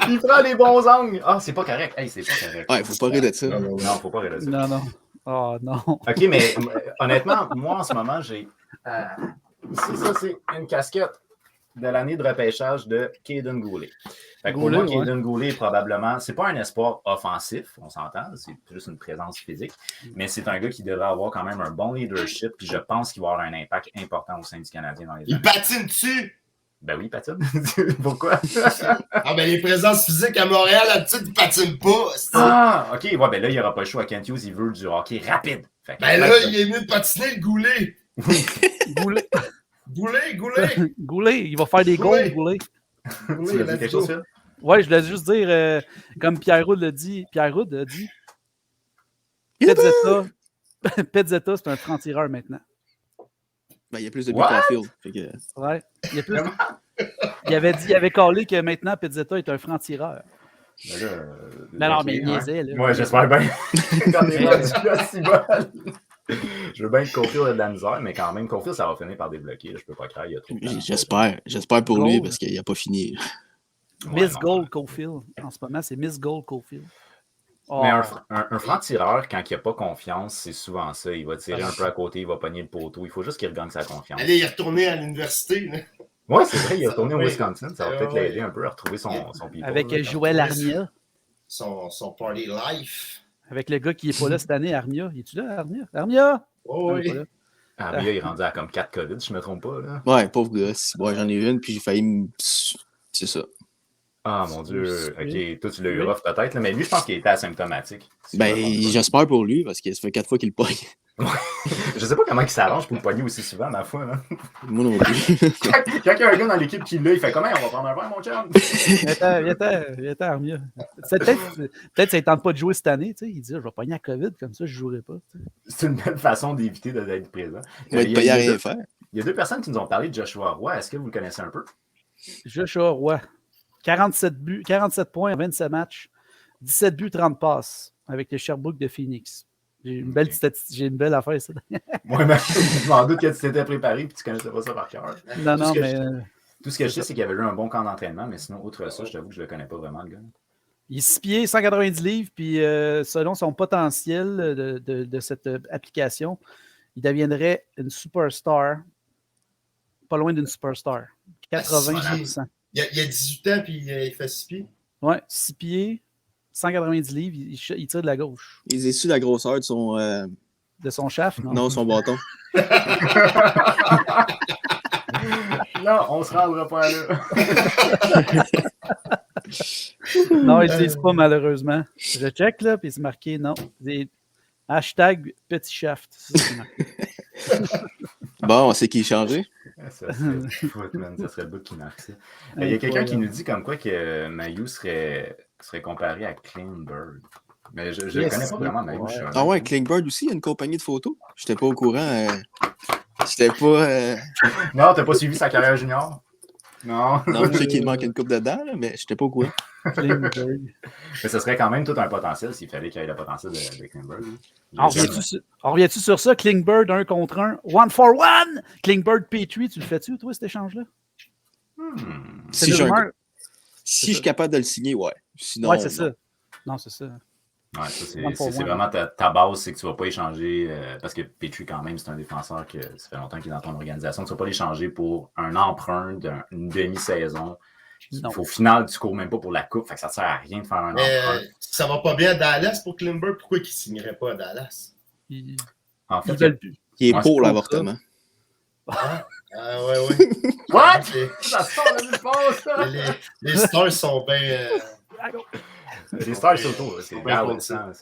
Il prend les bons angles. Ah, c'est pas correct. Hey, c'est pas correct. Ouais, faut pas rire de ça. Non, faut pas rire de ça. Non. Oh non. OK, mais honnêtement, moi, en ce moment, j'ai... ici, ça, c'est une casquette de l'année de repêchage de Caden Goulet. Fait que pour moi, Caden Goulet est probablement... C'est pas un espoir offensif, on s'entend, c'est plus une présence physique, mais c'est un gars qui devrait avoir quand même un bon leadership, puis je pense qu'il va avoir un impact important au sein du Canadien dans les années. Il patine dessus! Ben oui, patine. Pourquoi? Les présences physiques à Montréal, là-dessus, il patine pas. Ah, OK. Ouais, ben là, il n'y aura pas le choix. Kent Hughes, il veut du hockey rapide. Fait que, il est venu de patiner le Goulet. Goulet, il va faire des goals, Goulet. Tu veux dire quelque chose, Phil? Ouais, je voulais juste dire, comme Pierre Roud l'a dit, Pezzetta, c'est un franc-tireur maintenant. Il y a plus de buts qu'en field. Ouais, il y a plus il avait callé que maintenant Pezzetta est un franc-tireur. Non, mais il niaisait. Là. Ouais, j'espère bien. Quand il est rendu là, si bon. Je veux bien que Caulfield ait de la misère, mais quand même, Caulfield, ça va finir par débloquer. Je peux pas croire, il y a trop de temps. J'espère pour lui, parce qu'il n'a pas fini. Miss Gold Caulfield. En ce moment, c'est Miss Gold Caulfield. Oh. Mais un franc-tireur, quand il n'a pas confiance, c'est souvent ça. Il va tirer un peu à côté, il va pogner le poteau. Il faut juste qu'il regagne sa confiance. Allez, il est retourné à l'université. Oui, c'est vrai, il est retourné au Wisconsin. Ça va peut-être l'aider un peu à retrouver son people. Avec Joël Armia. Son party life. Avec le gars qui n'est pas là cette année, Armia. Es-tu là, Armia? Armia! Oh, oui. Armia, il est rendu à comme 4 COVID, si je ne me trompe pas. Là. Ouais, pauvre gars. Ouais, j'en ai une, puis j'ai failli me... C'est ça. Ah, mon Dieu. OK, toi, tu l'as eu rough peut-être, mais lui, je pense qu'il était asymptomatique. J'espère pour lui, parce que ça fait 4 fois qu'il le pogne. Je sais pas comment il s'arrange pour le pogner aussi souvent, ma foi. Là. Moi non plus. Quand il y a un gars dans l'équipe qui l'a, il fait comment? On va prendre un verre, mon chum? Viens Armia. Peut-être ça ne tente pas de jouer cette année. Tu sais. Il dit, je vais pogner la COVID, comme ça, je ne jouerai pas. Tu sais. C'est une belle façon d'éviter d'être présent. Il va être payé à rien faire. Il y a deux personnes qui nous ont parlé de Joshua Roy. Est-ce que vous le connaissez un peu? Joshua Roy. 47 buts, 47 points en 27 matchs. 17 buts, 30 passes avec les Sherbrooke de Phoenix. J'ai une belle statistique, j'ai une belle affaire, ça. Moi, mais je m'en doute que tu t'étais préparé et que tu ne connaissais pas ça par cœur. Non, mais. Tout ce que je sais, c'est qu'il y avait eu un bon camp d'entraînement, mais sinon, outre ça, je t'avoue que je ne le connais pas vraiment, le gars. Il est 6 pieds, 190 livres, puis selon son potentiel de cette application, il deviendrait une superstar. Pas loin d'une superstar. 80%. Il a 18 ans, puis il fait 6 pieds. Ouais, 6 pieds, 190 livres, il tire de la gauche. Il est su la grosseur de son... De son shaft, non? Non, son bâton. Non, on se rendra pas là. Non, ils ne disent pas, malheureusement. Je check, là, puis c'est marqué, non. Hashtag petit shaft. Bon, on sait qui est changé. Ça serait le bout qui marque ça. Il y a quelqu'un qui nous dit comme quoi que Mailloux serait comparé à Klingberg. Mais je ne connais pas vraiment Mailloux. Ah ouais, Klingberg aussi, il y a une compagnie de photos. Je n'étais pas au courant. J'étais pas... Non, tu n'as pas suivi sa carrière junior? Non. Non, je sais qu'il manque une coupe dedans, là, mais je n'étais pas au courant. Mais ce serait quand même tout un potentiel s'il fallait qu'il y ait le potentiel de Klingberg. On revient-tu sur ça? Klingberg 1 contre 1. 1-for-1! Klingberg Petrie, tu le fais-tu, toi, cet échange-là? Si je suis capable de le signer, ouais. Sinon, ouais, c'est ça. Non, c'est ça. Ouais, ça, c'est vraiment ta base, c'est que tu ne vas pas échanger, parce que Petrie, quand même, c'est un défenseur que ça fait longtemps qu'il est dans ton organisation. Tu ne vas pas l'échanger pour un emprunt d'une demi-saison. Au final, tu ne cours même pas pour la coupe, fait que ça ne sert à rien de faire un emprunt. Ça va pas bien à Dallas pour Klingberg. Pourquoi il ne signerait pas à Dallas? En fait, il est pour l'avortement. Ah ouais. What? Ça sort de nulle part, ça! Les Stars sont bien... Les Stars surtout,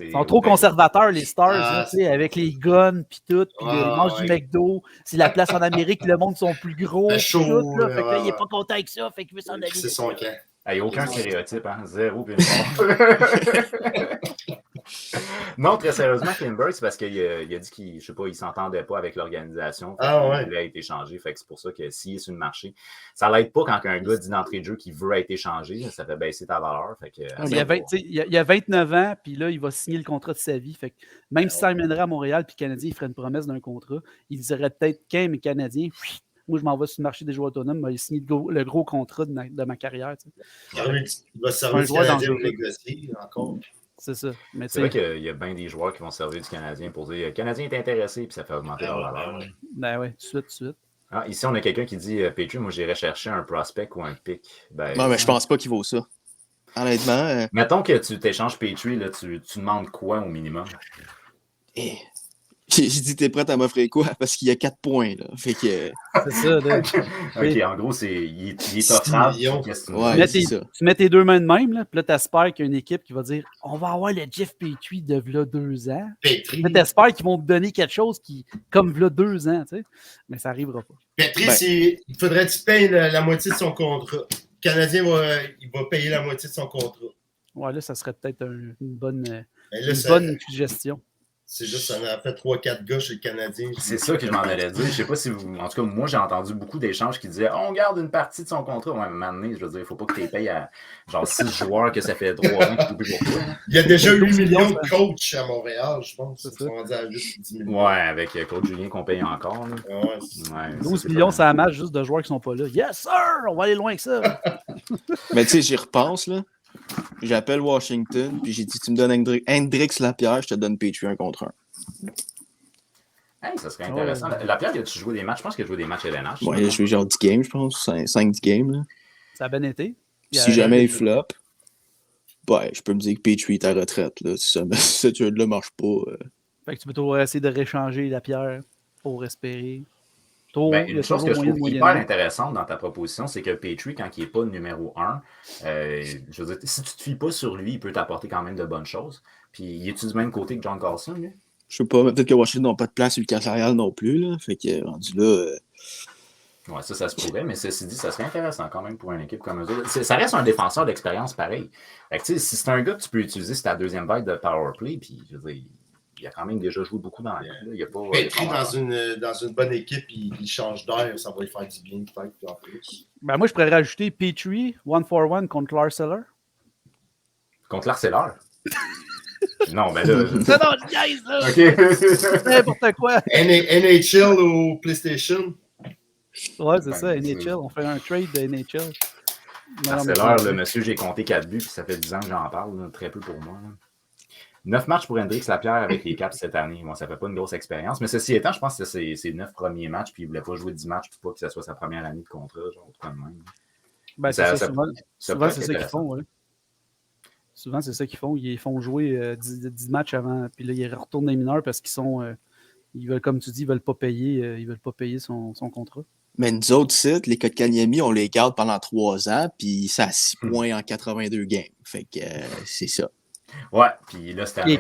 ils sont trop conservateurs, les Stars, avec les guns puis tout, puis ils mangent du McDo. C'est la place en Amérique, le monde sont plus gros. Chaud, tout, là, fait que là, il n'est pas content avec ça, fait qu'il veut s'en aller. C'est son camp. Il n'y a aucun stéréotype, hein? 0 puis une Non, très sérieusement, Klingberg, c'est parce qu'il a dit qu'il ne s'entendait pas avec l'organisation. Ouais. Il voulait être échangé. Fait que c'est pour ça que s'il est sur le marché, ça l'aide pas quand un gars dit d'entrée de jeu qu'il veut être échangé. Ça fait baisser ta valeur. Fait que, il a 29 ans, puis là, il va signer le contrat de sa vie. Fait que même si ça amènerait à Montréal, puis le Canadien il ferait une promesse d'un contrat, il dirait peut-être qu'un mes Canadiens, moi, je m'en vais sur le marché des joueurs autonomes, il va signer le gros contrat de ma carrière. Il va servir du Canadien de négocier encore. C'est ça. C'est vrai qu'il y a bien des joueurs qui vont servir du Canadien pour dire le Canadien est intéressé, puis ça fait augmenter leur valeur. Ben oui, tout de suite. Ah, ici, on a quelqu'un qui dit Petrie, moi, j'irais chercher un prospect ou un pick. Non, mais je pense pas qu'il vaut ça. Honnêtement. Mettons que tu t'échanges Petrie, là, tu demandes quoi au minimum? J'ai dit, t'es prête à m'offrir quoi? Parce qu'il y a 4 points, là. Fait que... C'est ça, là. OK, en gros, il est offrable. Tu mets tes deux mains de même, là, puis là, t'espères qu'il y a une équipe qui va dire on va avoir le Jeff Petrie de là 2 ans. Là, t'espères qu'ils vont te donner quelque chose qui, comme là 2 ans, tu sais. Mais ça n'arrivera pas. Petrie, il faudrait que tu payes la moitié de son contrat. Le Canadien il va payer la moitié de son contrat. Ouais, là, ça serait peut-être une bonne suggestion. C'est juste, ça en a fait 3-4 gars chez le Canadien. C'est ça que je m'en allais dire. Je sais pas si vous. En tout cas, moi, j'ai entendu beaucoup d'échanges qui disaient on garde une partie de son contrat. Ouais, mais maintenant, je veux dire, il faut pas que tu les payes à genre 6 joueurs que ça fait 3 ans que tu plus pour toi. Il y a déjà 8 millions de coachs à Montréal, je pense. Ils sont rendus à juste 10 millions. Ouais, avec Claude Julien qu'on paye encore. Là. Ouais, 12 millions, ça match juste de joueurs qui sont pas là. Yes, sir! On va aller loin que ça. Mais tu sais, j'y repense, là. J'appelle Washington, puis j'ai dit tu me donnes Hendrix Lapierre, je te donne Petrie 1 contre 1. Hey, ça serait intéressant. Lapierre, as-tu joué des matchs? Je pense qu'il a joué des matchs LNH. Ouais, il a joué genre 10 games, je pense. 5-10 games. Là. Ça a bien été. Si jamais il flop, ouais, je peux me dire que Petrie est à retraite. Là, si ce trade-là ne marche pas. Fait que tu peux toujours essayer de réchanger Lapierre pour espérer. Une chose que je trouve hyper intéressante dans ta proposition, c'est que Petrie, quand il n'est pas le numéro 1, je veux dire, si tu ne te fies pas sur lui, il peut t'apporter quand même de bonnes choses. Puis, il est-tu du même côté que John Carlson, lui? Je sais pas, mais peut-être que Washington n'a pas de place sur le cas salarial non plus. Là. Fait que rendu là. Ouais, ça se pourrait, mais ceci dit, ça serait intéressant quand même pour une équipe comme eux autres. Ça reste un défenseur d'expérience pareil. Fait que, si c'est un gars que tu peux utiliser, c'est ta deuxième vague de powerplay, puis je veux dire, il a quand même déjà joué beaucoup dans la Petrie dans une bonne équipe, il change d'air, ça va lui faire du bien peut-être en plus. Ben moi, je pourrais rajouter Petrie 1-for-1 contre Lars Eller. Contre Lars Eller? Non, ben là. Non, je niaise, là! OK. N'importe quoi! NHL ou PlayStation? Ouais, c'est ça, NHL. On fait un trade de NHL. Lars Eller, le monsieur, j'ai compté 4 buts, puis ça fait 10 ans que j'en parle, là, très peu pour moi. Là. 9 matchs pour Hendrix Lapierre avec les Caps cette année. Bon, ça ne fait pas une grosse expérience. Mais ceci étant, je pense que c'est ses 9 premiers matchs, puis il ne voulait pas jouer 10 matchs pour pas que ce soit sa première année de contrat, genre, tout de même. Ben, c'est ça, souvent c'est ça qu'ils font, ouais. Souvent, c'est ça qu'ils font. Ils font jouer 10 matchs avant, puis là, ils retournent les mineurs parce qu'ils sont. Ils veulent, comme tu dis, ils veulent pas payer son contrat. Mais nous autres sites, les Kotkaniemi, on les garde pendant 3 ans, puis ça a 6 points en 82 games. Fait que c'est ça. Ouais, puis là, cette année,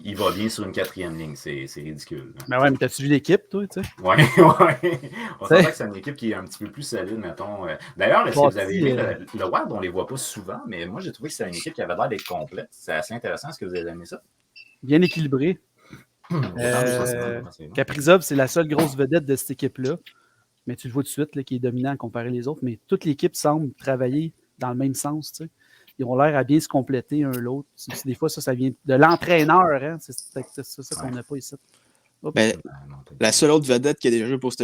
il va bien sur une 4e ligne. C'est ridicule. Là. Ben ouais, mais t'as-tu vu l'équipe, toi, tu sais? Ouais. On sent que c'est une équipe qui est un petit peu plus solide, mettons. D'ailleurs, est-ce que vous avez vu le Wild, on les voit pas souvent, mais moi, j'ai trouvé que c'est une équipe qui avait l'air d'être complète. C'est assez intéressant. Est-ce que vous avez aimé ça? Bien équilibré. Kaprizov, c'est la seule grosse vedette de cette équipe-là. Mais tu le vois tout de suite, là, qui est dominant comparé les autres. Mais toute l'équipe semble travailler dans le même sens, tu sais. Ils ont l'air à bien se compléter un l'autre. Des fois, ça vient de l'entraîneur. Hein? C'est ça qu'on n'a pas ici. Ben, la seule autre vedette qui a déjà joué pour ce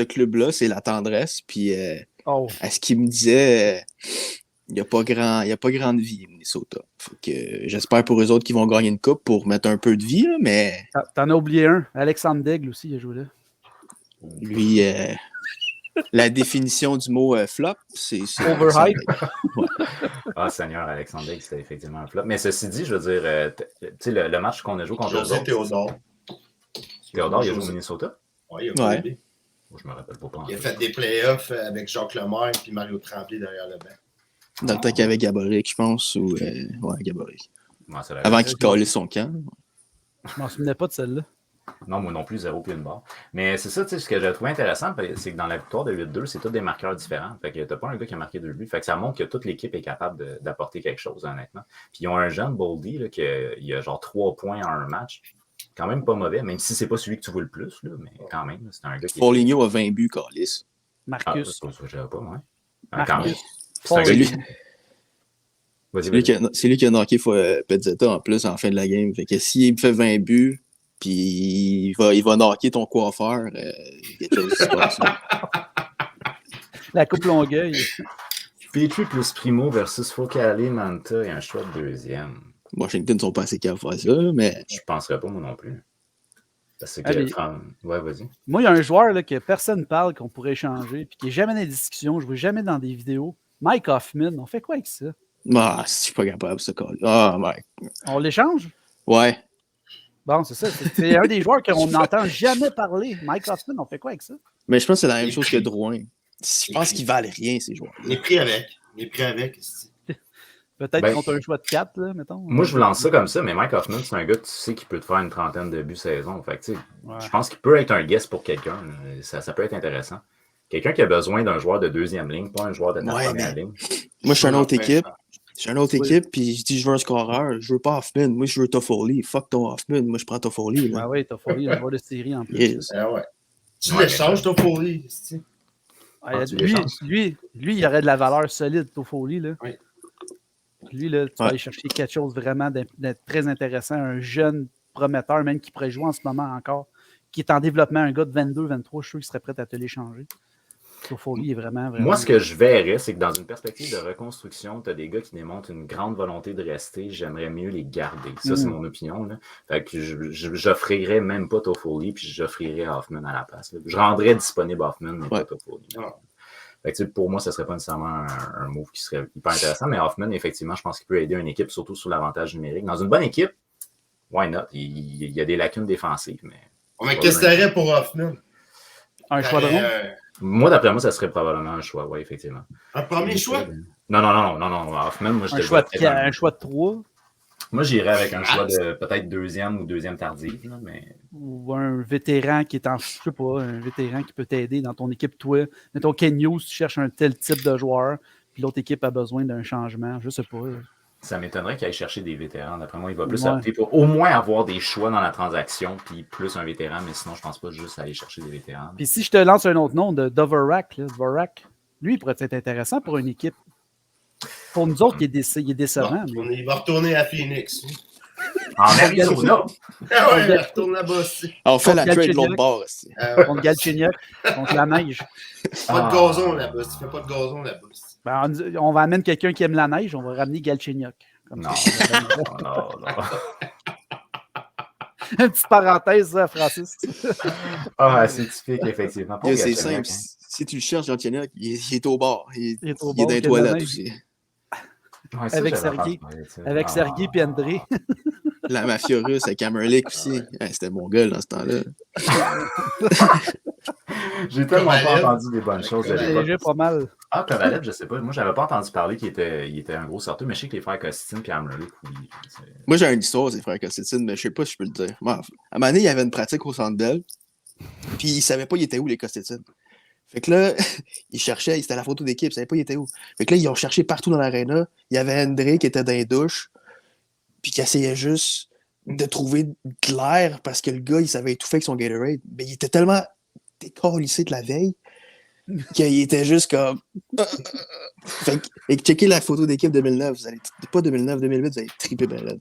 club-là, c'est la tendresse. Puis, à ce qu'il me disait, il n'y a pas grande vie, Minnesota. Fait que, j'espère pour eux autres qu'ils vont gagner une coupe pour mettre un peu de vie, là, mais... T'en as oublié un. Alexandre Daigle aussi, il a joué là. Lui... La définition du mot flop, c'est... Overhype. Ouais. Ah, Seigneur, Alexandre Daigle, c'était effectivement un flop. Mais ceci dit, je veux dire, tu sais, le match qu'on a joué contre José Théodore. Théodore, il a joué au Minnesota? Oui, il a joué. Je me rappelle pas. Il a fait des playoffs avec Jacques Lemaire et Mario Tremblay derrière le banc. Dans le temps qu'il y avait Gaborik, je pense, ou... ouais, Gaborik. Ouais, avant qu'il calisse son camp. Je m'en souvenais pas de celle-là. Non, moi non plus, 0 puis une barre. Mais c'est ça, tu sais, ce que j'ai trouvé intéressant, c'est que dans la victoire de 8-2, c'est tous des marqueurs différents. Fait que t'as pas un gars qui a marqué 2 buts. Fait que ça montre que toute l'équipe est capable d'apporter quelque chose, honnêtement. Puis ils ont un jeune Boldy, là, il a genre 3 points en un match. Quand même pas mauvais, même si c'est pas celui que tu vois le plus, là, mais quand même, là, c'est un gars qui. Foligno a 20 buts, Carlis. Marcus. Ah, je savais pas, ouais. Marcus. Quand même. C'est un gars qui. C'est lui qui a knocké Pezzetta en plus en fin de la game. Fait que s'il fait 20 buts, puis il va knocker ton coiffeur, quelque chose qui se passe. La coupe Longueuil. Petrie plus Primo versus Focale, Manta et un choix de deuxième. Washington ne sont pas assez capables de faire ça, mais. Je penserais pas, moi non plus. Parce que. Allez. Ouais, vas-y. Moi, il y a un joueur là, que personne ne parle, qu'on pourrait échanger, puis qui n'est jamais dans les discussions, je ne vois jamais dans des vidéos. Mike Hoffman, on fait quoi avec ça? Ah, je suis pas capable, ça, Carlis. Ah, Mike. On l'échange? Ouais. Bon, c'est ça. C'est un des joueurs qu'on n'entend jamais parler. Mike Hoffman, on fait quoi avec ça? Mais je pense que c'est la même chose que Drouin. Je pense qu'ils valent rien, ces joueurs. Il est pris avec. Peut-être contre un choix de 4, là, mettons. Moi, je vous lance ça comme ça, mais Mike Hoffman, c'est un gars que tu sais qui peut te faire une trentaine de buts saison. Fait que, tu sais, je pense qu'il peut être un guest pour quelqu'un. Ça peut être intéressant. Quelqu'un qui a besoin d'un joueur de deuxième ligne, pas un joueur de première ligne. Moi, je suis une autre équipe. Je suis une autre équipe, puis je dis je veux un scoreur. Je veux pas Hoffman. Moi, je veux Toffoli. Fuck ton Hoffman. Moi, je prends Toffoli. Ah oui, Toffoli, un joueur de série en plus. Yes. Ah ouais. Tu l'échanges, Toffoli. Lui, il aurait de la valeur solide, Toffoli. Là. Oui. Lui, là, tu vas aller chercher quelque chose vraiment d'être très intéressant. Un jeune prometteur, même qui pourrait jouer en ce moment encore, qui est en développement, un gars de 22, 23, je suis sûr qu'il serait prêt à te l'échanger. Toffoli est vraiment. Moi, ce que je verrais, c'est que dans une perspective de reconstruction, tu as des gars qui démontrent une grande volonté de rester. J'aimerais mieux les garder. Ça, c'est mon opinion. Là. Fait que j'offrirais même pas Toffoli, puis j'offrirais Hoffman à la place. Là. Je rendrais disponible Hoffman, mais pas Toffoli. Fait que, pour moi, ce ne serait pas nécessairement un move qui serait hyper intéressant, mais Hoffman, effectivement, je pense qu'il peut aider une équipe, surtout sur l'avantage numérique. Dans une bonne équipe, why not? Il y a des lacunes défensives, mais. Mais qu'est-ce que t'aurais pour Hoffman? Un choix de rond? Moi, d'après moi, ça serait probablement un choix, oui, effectivement. Un premier choix? Non. Hoffman, moi, je te un choix de 3? Moi, j'irais avec un choix de peut-être deuxième ou deuxième tardive. Là, mais... Ou un vétéran qui est je sais pas, un vétéran qui peut t'aider dans ton équipe, toi. Mettons Kenyo, si tu cherches un tel type de joueur, puis l'autre équipe a besoin d'un changement, je sais pas. Ça m'étonnerait qu'il aille chercher des vétérans. D'après moi, il va plus opter pour au moins avoir des choix dans la transaction, puis plus un vétéran, mais sinon, je pense pas juste aller chercher des vétérans. Puis si je te lance un autre nom de Dvorak, lui, il pourrait être intéressant pour une équipe. Pour nous autres, il est décevant. Il va retourner à Phoenix. En Arizona. Ah ouais, il retourne là-bas aussi. On fait la trade de l'autre bord aussi. Contre Galchenyuk, contre la neige. Pas de gazon là-bas. Tu fais pas de gazon là-bas. Ben, on va amener quelqu'un qui aime la neige, on va ramener Galchenyuk. Non. Une petite parenthèse, ça, Francis. C'est typique, effectivement. C'est simple. Si tu le cherches, Galchenyuk, il est au bord. Il est dans les toilettes aussi. Ouais, avec Sergei. Avec Sergei et André. La mafia russe avec Hammerlick aussi. C'était mon gars dans ce temps-là. J'ai tellement pas entendu des bonnes choses. J'ai pas mal. Ah, Kovalev, je sais pas. Moi, j'avais pas entendu parler qu'il était un gros sorteur, mais je sais que les frères Kostin et Hammerlick, oui. Moi, j'ai une histoire, ces frères Kostin, mais je sais pas si je peux le dire. Moi, à un moment donné, il y avait une pratique au Centre Bell, puis il savait pas il était où, les Kostin. Fait que là, ils cherchaient, c'était la photo d'équipe, ils savaient pas il était où. Fait que là, ils ont cherché partout dans l'aréna. Il y avait André qui était dans les douches, puis qui essayait juste de trouver de l'air parce que le gars, il savait étouffer avec son Gatorade. Mais il était tellement décalissé de la veille qu'il était juste comme. Fait que, et checker la photo d'équipe 2009, vous allez. Pas 2009, 2008, vous allez triper ben là.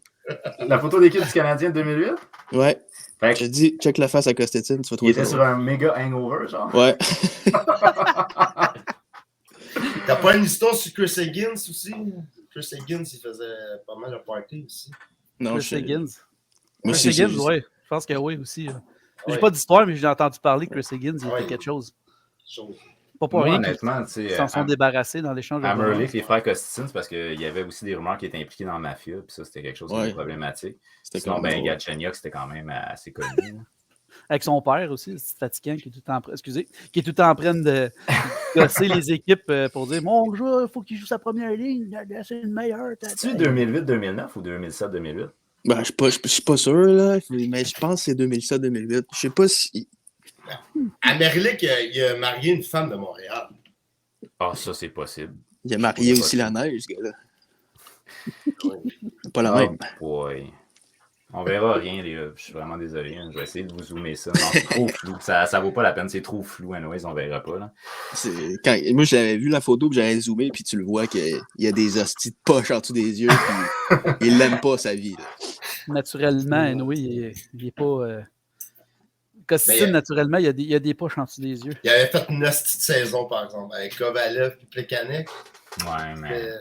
La photo d'équipe du Canadien de 2008? Ouais. Fait que... Je te dis, check la face à Kostetine, tu vas trouver. Il était sur un méga hangover, genre? Ouais. T'as pas une histoire sur Chris Higgins aussi? Chris Higgins, il faisait pas mal de party aussi. Non, Chris Higgins. Moi, Chris Higgins, oui. Je pense que oui aussi. J'ai pas d'histoire, mais j'ai entendu parler que Chris Higgins, il était quelque chose. Pas pour rien. Honnêtement, ils s'en sont débarrassés dans l'échange. Hammerlick, les frères Kostin, c'est parce qu'il y avait aussi des rumeurs qui étaient impliqués dans la mafia, puis ça, c'était quelque chose de problématique. Sinon, Galchenyuk, c'était quand même assez connu. Avec son père aussi, c'est fatigant, qui est tout le temps, qui est tout le temps en train de gosser les équipes pour dire mon joueur, il faut qu'il joue sa première ligne, c'est le meilleur. C'est-tu 2008-2009 ou 2007-2008? Ben, je suis pas sûr, là, mais je pense que c'est 2007-2008. Je sais pas si. À Merrick, il a marié une femme de Montréal. Ah, ça, c'est possible. Il a marié C'est aussi possible. la neige, ce gars-là. C'est pas la Oh même. boy. On verra rien, les gars. Je suis vraiment désolé. Hein. Je vais essayer de vous zoomer ça. Non, c'est trop flou. Ça vaut pas la peine. C'est trop flou. Anyways, on verra pas. Là. Moi, j'avais vu la photo, puis j'avais zoomé, puis tu le vois qu'il y a des hosties de poche en dessous des yeux, puis il l'aime pas, sa vie. Là. Naturellement, Anouilh, il est pas. Cossine, Mais, naturellement, il y a des poches en dessous des yeux. Il avait fait une hostie de saison, par exemple, avec Kovalev et Plekanec. Ouais, mais.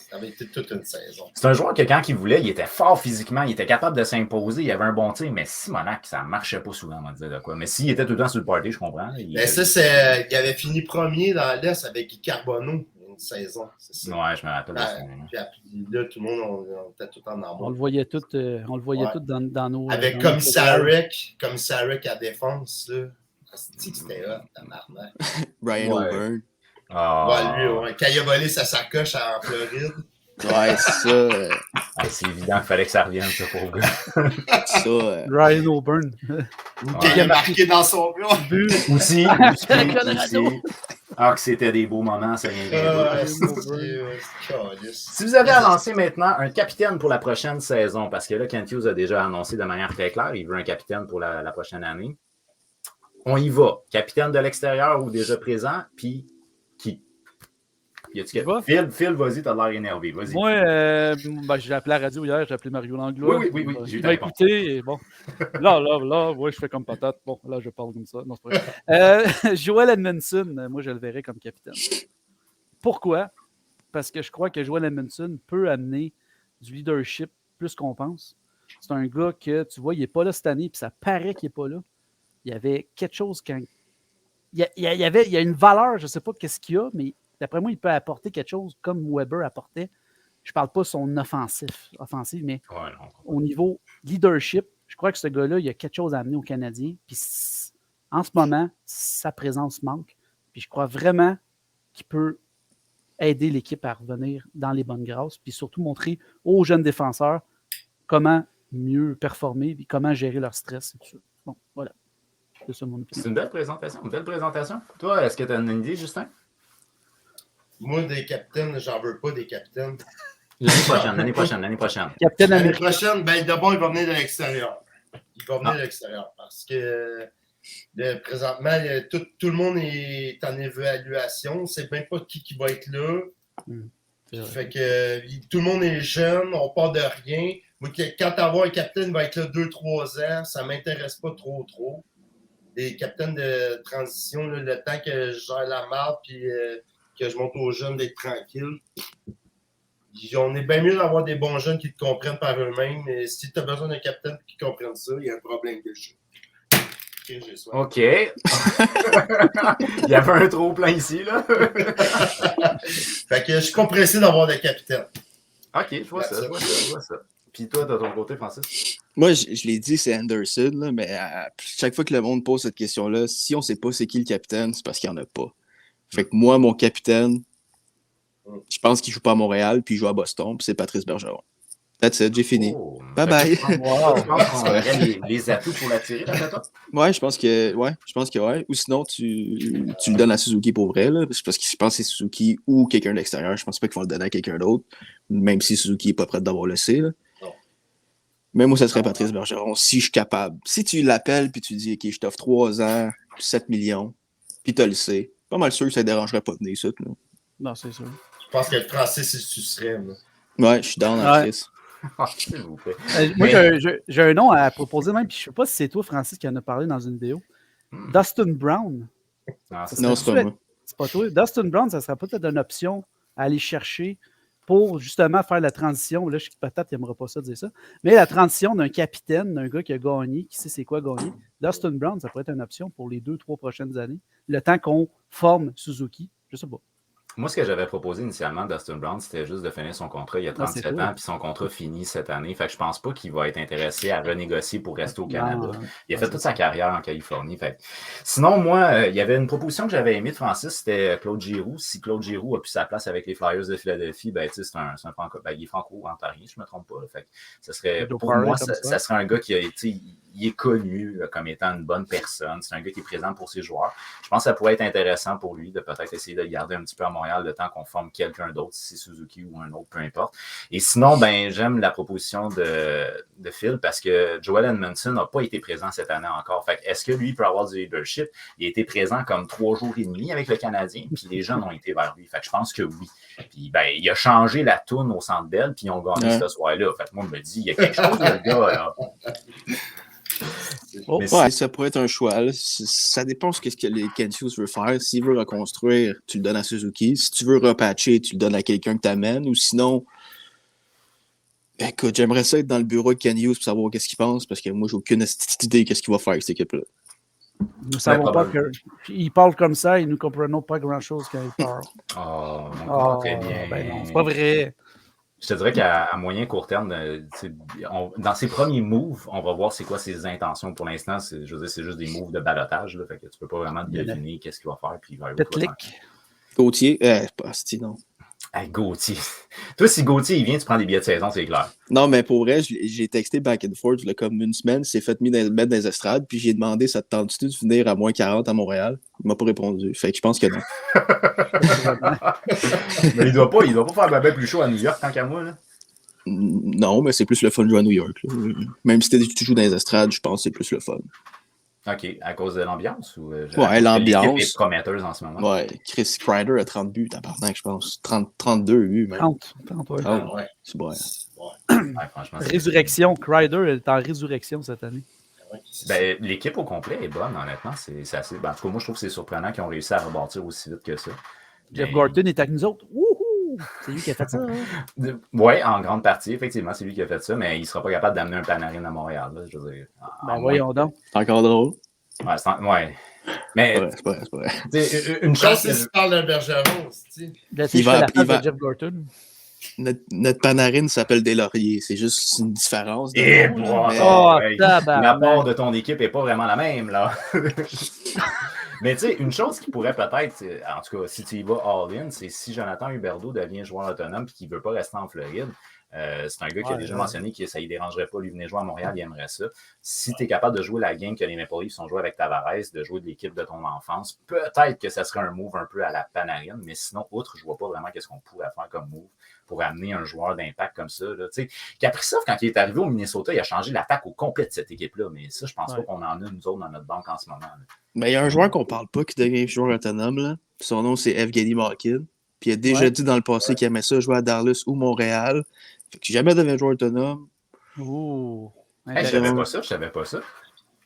Ça avait été toute une saison. C'est un joueur que quand il voulait, il était fort physiquement, il était capable de s'imposer, il avait un bon tir, mais Simonac, ça marchait pas souvent, on va dire de quoi. Mais s'il était tout le temps sur le party, je comprends. Mais ça, c'est. Il avait fini premier dans l'Est avec Guy Carbonneau une saison. C'est ça. Ouais, je me rappelle de ça. Puis là, tout le monde, on était tout en amour. On le voyait tout dans nos. Avec dans comme Sarek à défense, là. C'était hot, tabarnak. Ryan O'Byrne. Quand il a volé sa sacoche en Floride. Ouais, ça. C'est évident qu'il fallait que ça revienne, ça, pour vous. Ryan O'Byrne. Qu'il a marqué dans son but. Aussi. Ah, que c'était des beaux moments, ça vient Si vous avez annoncé maintenant un capitaine pour la prochaine saison, parce que là, Kent Hughes a déjà annoncé de manière très claire, il veut un capitaine pour la prochaine année. On y va. Capitaine de l'extérieur ou déjà présent, puis qui? Phil, vas-y, t'as l'air énervé. Vas-y. Moi, j'ai appelé à la radio hier, j'ai appelé Mario Langlois. Oui. Il m'a écouté. Et bon. Là, ouais, je fais comme patate. Bon, là, je parle comme ça. Non, c'est pas vrai. Joel Edmondson, moi, je le verrais comme capitaine. Pourquoi? Parce que je crois que Joel Edmondson peut amener du leadership plus qu'on pense. C'est un gars que, tu vois, il n'est pas là cette année, puis ça paraît qu'il n'est pas là. Il y avait quelque chose quand. Il y a une valeur, je ne sais pas qu'est-ce qu'il y a, mais d'après moi, il peut apporter quelque chose comme Weber apportait. Je ne parle pas de son offensif, mais au niveau leadership, je crois que ce gars-là, il y a quelque chose à amener aux Canadiens. Puis en ce moment, sa présence manque. Puis je crois vraiment qu'il peut aider l'équipe à revenir dans les bonnes grâces. Puis surtout montrer aux jeunes défenseurs comment mieux performer et comment gérer leur stress. Et tout ça. Bon, voilà. C'est ça mon opinion. C'est une belle présentation. Toi, est-ce que tu as une idée, Justin? Moi, des capitaines, j'en veux pas des capitaines. L'année prochaine. L'année prochaine, d'abord, il va venir de l'extérieur. Parce que présentement, tout le monde est en évaluation. On ne sait même pas qui va être là. Fait que tout le monde est jeune, on part de rien. Moi, quand avoir un capitaine va être là 2-3 ans, ça ne m'intéresse pas trop. Les capitaines de transition, là, le temps que je gère la marde puis que je monte aux jeunes d'être tranquilles. On est bien mieux d'avoir des bons jeunes qui te comprennent par eux-mêmes, mais si tu as besoin d'un capitaine qui comprenne ça, il y a un problème de jeu. OK. Il y avait un trop plein ici, là. Fait que je suis pas pressé d'avoir des capitaines. OK, je vois ça. Puis toi, de ton côté, Francis? Moi, je l'ai dit, c'est Anderson, là, mais chaque fois que le monde pose cette question-là, si on ne sait pas c'est qui le capitaine, c'est parce qu'il n'y en a pas. Fait que moi, mon capitaine, je pense qu'il ne joue pas à Montréal, puis il joue à Boston, puis c'est Patrice Bergeron. That's it, j'ai fini. Bye-bye. Je pense qu'on aurait les atouts pour l'attirer, là, Ouais, je pense que ouais. Ou sinon, tu le donnes à Suzuki pour vrai, là, parce que je pense que c'est Suzuki ou quelqu'un d'extérieur. Je pense pas qu'ils vont le donner à quelqu'un d'autre, même si Suzuki n'est pas prêt d'avoir le C. Là. Mais moi, ça serait Patrice Bergeron, si je suis capable. Si tu l'appelles puis tu dis, OK, je t'offre 3 ans, 7 millions, puis tu le sais, pas mal sûr que ça ne dérangerait pas de venir ici. Non, c'est sûr. Je pense que le français, c'est ce que tu serais. Là. Ouais, je suis dans la crise. Moi, j'ai un nom à proposer même, puis je ne sais pas si c'est toi, Francis, qui en a parlé dans une vidéo. Dustin Brown. Non, c'est pas moi. C'est pas toi. Dustin Brown, ça serait peut-être une option à aller chercher pour justement faire la transition. Là, je sais que peut-être il n'aimera pas ça dire ça. Mais la transition d'un capitaine, d'un gars qui a gagné, qui sait c'est quoi gagner. Dustin Brown, ça pourrait être une option pour les 2-3 prochaines années. Le temps qu'on forme Suzuki, je sais pas. Moi, ce que j'avais proposé initialement, Dustin Brown, c'était juste de finir son contrat. Il a 37 ans, puis son contrat finit cette année. Fait que je pense pas qu'il va être intéressé à renégocier pour rester au Canada. Il a fait toute sa carrière en Californie. Fait que... Sinon, moi, il y avait une proposition que j'avais aimée de Francis, c'était Claude Giroux. Si Claude Giroux a pu sa place avec les Flyers de Philadelphie, ben, c'est un franco, ben, il est franco-ontarien, je me trompe pas. Fait que ça serait, pour moi, ça serait un gars qui a été, il est connu comme étant une bonne personne. C'est un gars qui est présent pour ses joueurs. Je pense que ça pourrait être intéressant pour lui de peut-être essayer de le garder un petit peu à Montréal le temps qu'on forme quelqu'un d'autre, si c'est Suzuki ou un autre, peu importe. Et sinon, ben j'aime la proposition de Phil parce que Joel Edmondson n'a pas été présent cette année encore. Fait est-ce que lui peut avoir du leadership? Il a été présent comme 3 jours et demi avec le Canadien, puis les jeunes ont été vers lui. Fait que je pense que oui. Puis ben, il a changé la toune au Centre Bell, puis ils ont gagné ce soir-là. Fait que moi, je me dis, il y a quelque chose, le gars, là. Ouais, ça pourrait être un choix. Là. Ça dépend de ce que les Kent Hughes veut faire. S'il veut reconstruire, tu le donnes à Suzuki. Si tu veux repatcher, tu le donnes à quelqu'un que tu amènes. Ou sinon, écoute, j'aimerais ça être dans le bureau de Kent Hughes pour savoir qu'est-ce qu'il pense, parce que moi, j'ai aucune idée de ce qu'il va faire avec cette équipe-là. Nous ne savons pas qu'il parle comme ça et nous ne comprenons pas grand-chose quand il parle. Très bien. Ben non, c'est pas vrai. Je te dirais qu'à moyen court terme, dans ses premiers moves, on va voir c'est quoi ses intentions. Pour l'instant, je veux dire, c'est juste des moves de balotage. Là, fait que tu peux pas vraiment deviner qu'est-ce qu'il va faire. Puis il va Gauthier, non. Hey, Gauthier. Toi, si Gauthier il vient, tu prends des billets de saison, c'est clair. Non, mais pour vrai, j'ai texté back and forth là, comme une semaine, il s'est fait mettre dans les estrades, puis j'ai demandé ça te tente-tu de venir à moins 40 à Montréal? Il m'a pas répondu. Fait que je pense que non. Mais il doit pas faire bien plus chaud à New York tant qu'à moi. Là. Non, mais c'est plus le fun de jouer à New York. Là. Même si tu joues dans les estrades, je pense que c'est plus le fun. OK. À cause de l'ambiance? Ouais, l'ambiance. L'équipe est prometteuse en ce moment. Ouais, Chris Kreider a 30 buts, je pense. 32 buts, même. 30, ouais. Oh, ouais. C'est bon. Ouais, franchement, résurrection. Kreider est en résurrection cette année. Ben, l'équipe au complet est bonne, honnêtement. C'est assez... Ben, en tout cas, moi, je trouve que c'est surprenant qu'ils ont réussi à rebâtir aussi vite que ça. Jeff Gorton est avec nous autres. Wouhou! C'est lui qui a fait ça. Hein? Oui, en grande partie, effectivement, c'est lui qui a fait ça, mais il ne sera pas capable d'amener un Panarin à Montréal. Là, je veux dire, voyons donc. C'est encore drôle. Ouais. Mais. C'est pas vrai. Une chance que tu parles d'un Bergeron, aussi. Il va la face de Jeff Gorton. Notre Panarin s'appelle Deslauriers. C'est juste une différence. L'apport de ton équipe n'est pas vraiment la même, là. Mais tu sais, une chose qui pourrait peut-être, en tout cas, si tu y vas all-in, c'est si Jonathan Huberdeau devient joueur autonome et qu'il ne veut pas rester en Floride. C'est un gars qui a déjà mentionné que ça ne lui dérangerait pas, lui venir jouer à Montréal, il aimerait ça. Si tu es capable de jouer la game que les Maple Leafs ont joué avec Tavares, de jouer de l'équipe de ton enfance, peut-être que ça serait un move un peu à la Panarin, mais sinon, outre, je ne vois pas vraiment qu'est-ce qu'on pourrait faire comme move pour amener un joueur d'impact comme ça. Kaprizov, quand il est arrivé au Minnesota, il a changé l'attaque au complet de cette équipe-là, mais ça, je pense pas qu'on en a, nous autres, dans notre banque en ce moment. Là. Mais il y a un joueur qu'on ne parle pas qui devient joueur autonome. Là. Son nom, c'est Evgeny Malkin. Puis il a déjà dit dans le passé qu'il aimait ça jouer à Dallas ou Montréal. Fait que jamais devenu joueur autonome. Oh. Hey, je savais pas ça.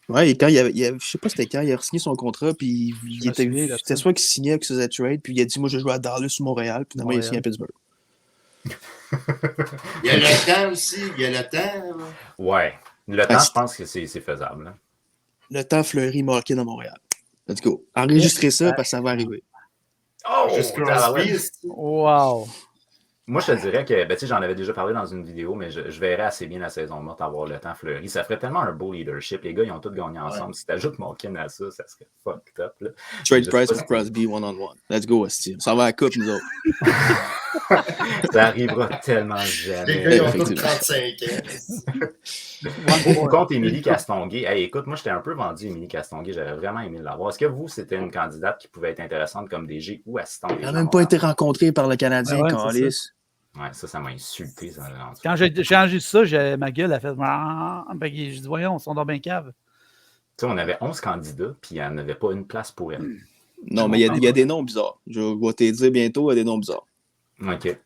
Ouais, et quand je sais pas c'était quand, il a signé son contrat, puis c'était soit qu'il signait avec ses trade, puis il a dit moi je joue à Dallas ou Montréal, puis finalement il a signé à Pittsburgh. Il y a le temps aussi, Ouais. Le temps, je pense que c'est faisable. Là. Le temps Fleury Malkin à Montréal. Let's go. Enregistrez ça parce que ça va arriver. Wow! Moi, je te dirais que, j'en avais déjà parlé dans une vidéo, mais je verrais assez bien la saison morte avoir le temps fleuri. Ça ferait tellement un beau leadership. Les gars, ils ont tous gagné ensemble. Ouais. Si tu ajoutes Malkin à ça, ça serait fucked up. Là. Trade price for Crosby one-on-one. Let's go, Esti. Ça va à la coupe, nous autres. Ça arrivera tellement jamais. Les gars, ils ont tous 35 ans. Pour compte Émilie Castonguay. Hey, écoute, moi, j'étais un peu vendu Émilie Castonguay. J'aurais vraiment aimé l'avoir. Est-ce que vous, c'était une candidate qui pouvait être intéressante comme DG ou assistant? Elle n'a même pas été rencontrée par le Canadien, Carlis. Ouais, ça m'a insulté. Ça, quand j'ai changé ça, ma gueule a fait. J'ai dit, voyons, ils sont dans bien cave. Tu sais, on avait 11 candidats, puis il n'y en avait pas une place pour elle. Non, mais il y a des noms bizarres. Je vais te dire bientôt, il y a des noms bizarres. OK.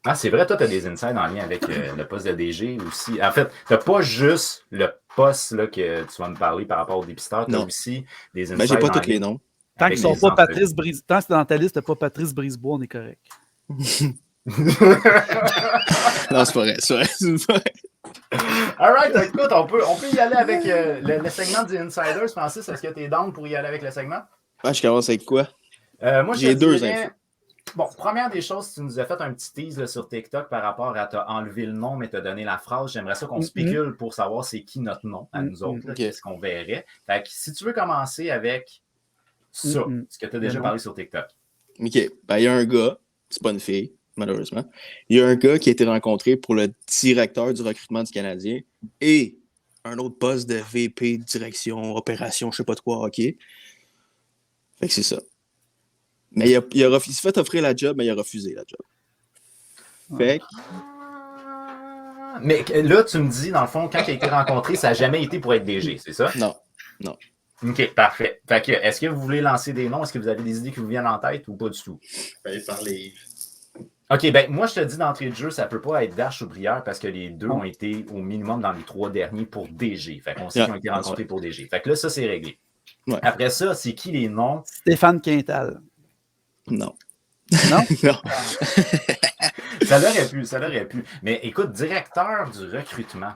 Ah, c'est vrai, toi, tu as des insights en lien avec le poste de DG aussi. En fait, tu n'as pas juste le poste là, que tu vas me parler par rapport au dépisteur, tu as aussi des insights. Mais j'ai pas tous les noms. Tant qu'ils sont pas Patrice Brisebois, tant que c'est dans ta liste, tu pas Patrice Brisebois, on est correct. Non, c'est pas vrai. All right, écoute, on peut y aller avec le segment du Insiders. Francis, est-ce que tu es down pour y aller avec le segment? Ah, je commence avec quoi? Moi, j'ai deux infos. Bon, première des choses, tu nous as fait un petit tease là, sur TikTok par rapport à t'as enlevé le nom, mais t'as donné la phrase. J'aimerais ça qu'on spécule pour savoir c'est qui notre nom à nous autres, là, qu'est-ce qu'on verrait. Fait que si tu veux commencer avec ça, ce que tu as déjà parlé sur TikTok. OK. Ben, il y a un gars, c'est pas une fille, malheureusement. Il y a un gars qui a été rencontré pour le directeur du recrutement du Canadien et un autre poste de VP, direction, opération, je sais pas de quoi, OK. Fait que c'est ça. Mais il s'est fait offrir la job, mais il a refusé la job. Fait que... Mais là, tu me dis, dans le fond, quand il a été rencontré, ça n'a jamais été pour être DG, c'est ça? Non. OK, parfait. Fait que, est-ce que vous voulez lancer des noms? Est-ce que vous avez des idées qui vous viennent en tête ou pas du tout? Fallait parler. OK, ben moi, je te dis d'entrée de jeu, ça peut pas être Dash ou Brière parce que les deux ont été au minimum dans les 3 derniers pour DG. Fait qu'on sait qu'ils ont été rencontrés pour DG. Fait que là, ça, c'est réglé. Ouais. Après ça, c'est qui les noms? Stéphane Quintal. Non. Non? Non. Ça l'aurait pu. Mais écoute, directeur du recrutement.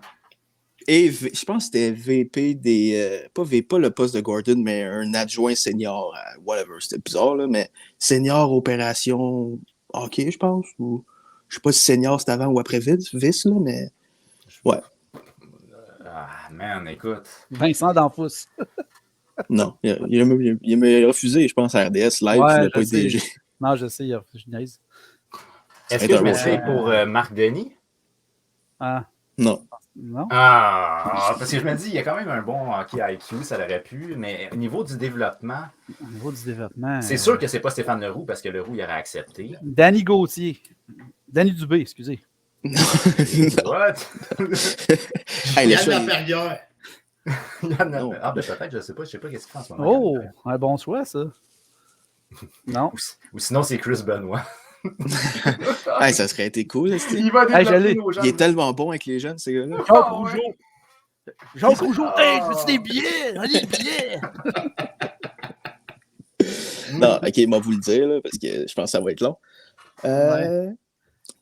Et je pense que c'était VP des... pas le poste de Gordon, mais un adjoint senior à whatever. C'était bizarre, là, mais senior opération hockey, je pense. Ou, je sais pas si senior c'était avant ou après vice, là, mais... Ouais. Ah, man, écoute. Vincent D'Anfous. Non. Il m'a refusé, je pense, à RDS live. Ouais, il n'a pas été DG. Non, je sais, je niaise. Est-ce que je m'essaye pour Marc Denis? Ah. Non. Non? Ah, parce que je me dis, il y a quand même un bon hockey IQ, ça l'aurait pu, mais au niveau du développppement, c'est sûr que c'est pas Stéphane Leroux, parce que Leroux, il aurait accepté. Danny Gauthier. Danny Dubé, excusez. What? Yann Laperrière. Ah, ben peut-être, je sais pas qu'est-ce qu'il fait en ce moment. Oh, un bon choix, ça. Non. Ou sinon, c'est Chris Benoit. Hey, ça serait été cool. Il va développer nos jeunes. Il est tellement bon avec les jeunes, ces gars-là. Jacques Rougeau. Jacques Rougeau, hey, je veux des billets. Allez, billets. Non, ok, il m'a vous le dire, là, parce que je pense que ça va être long.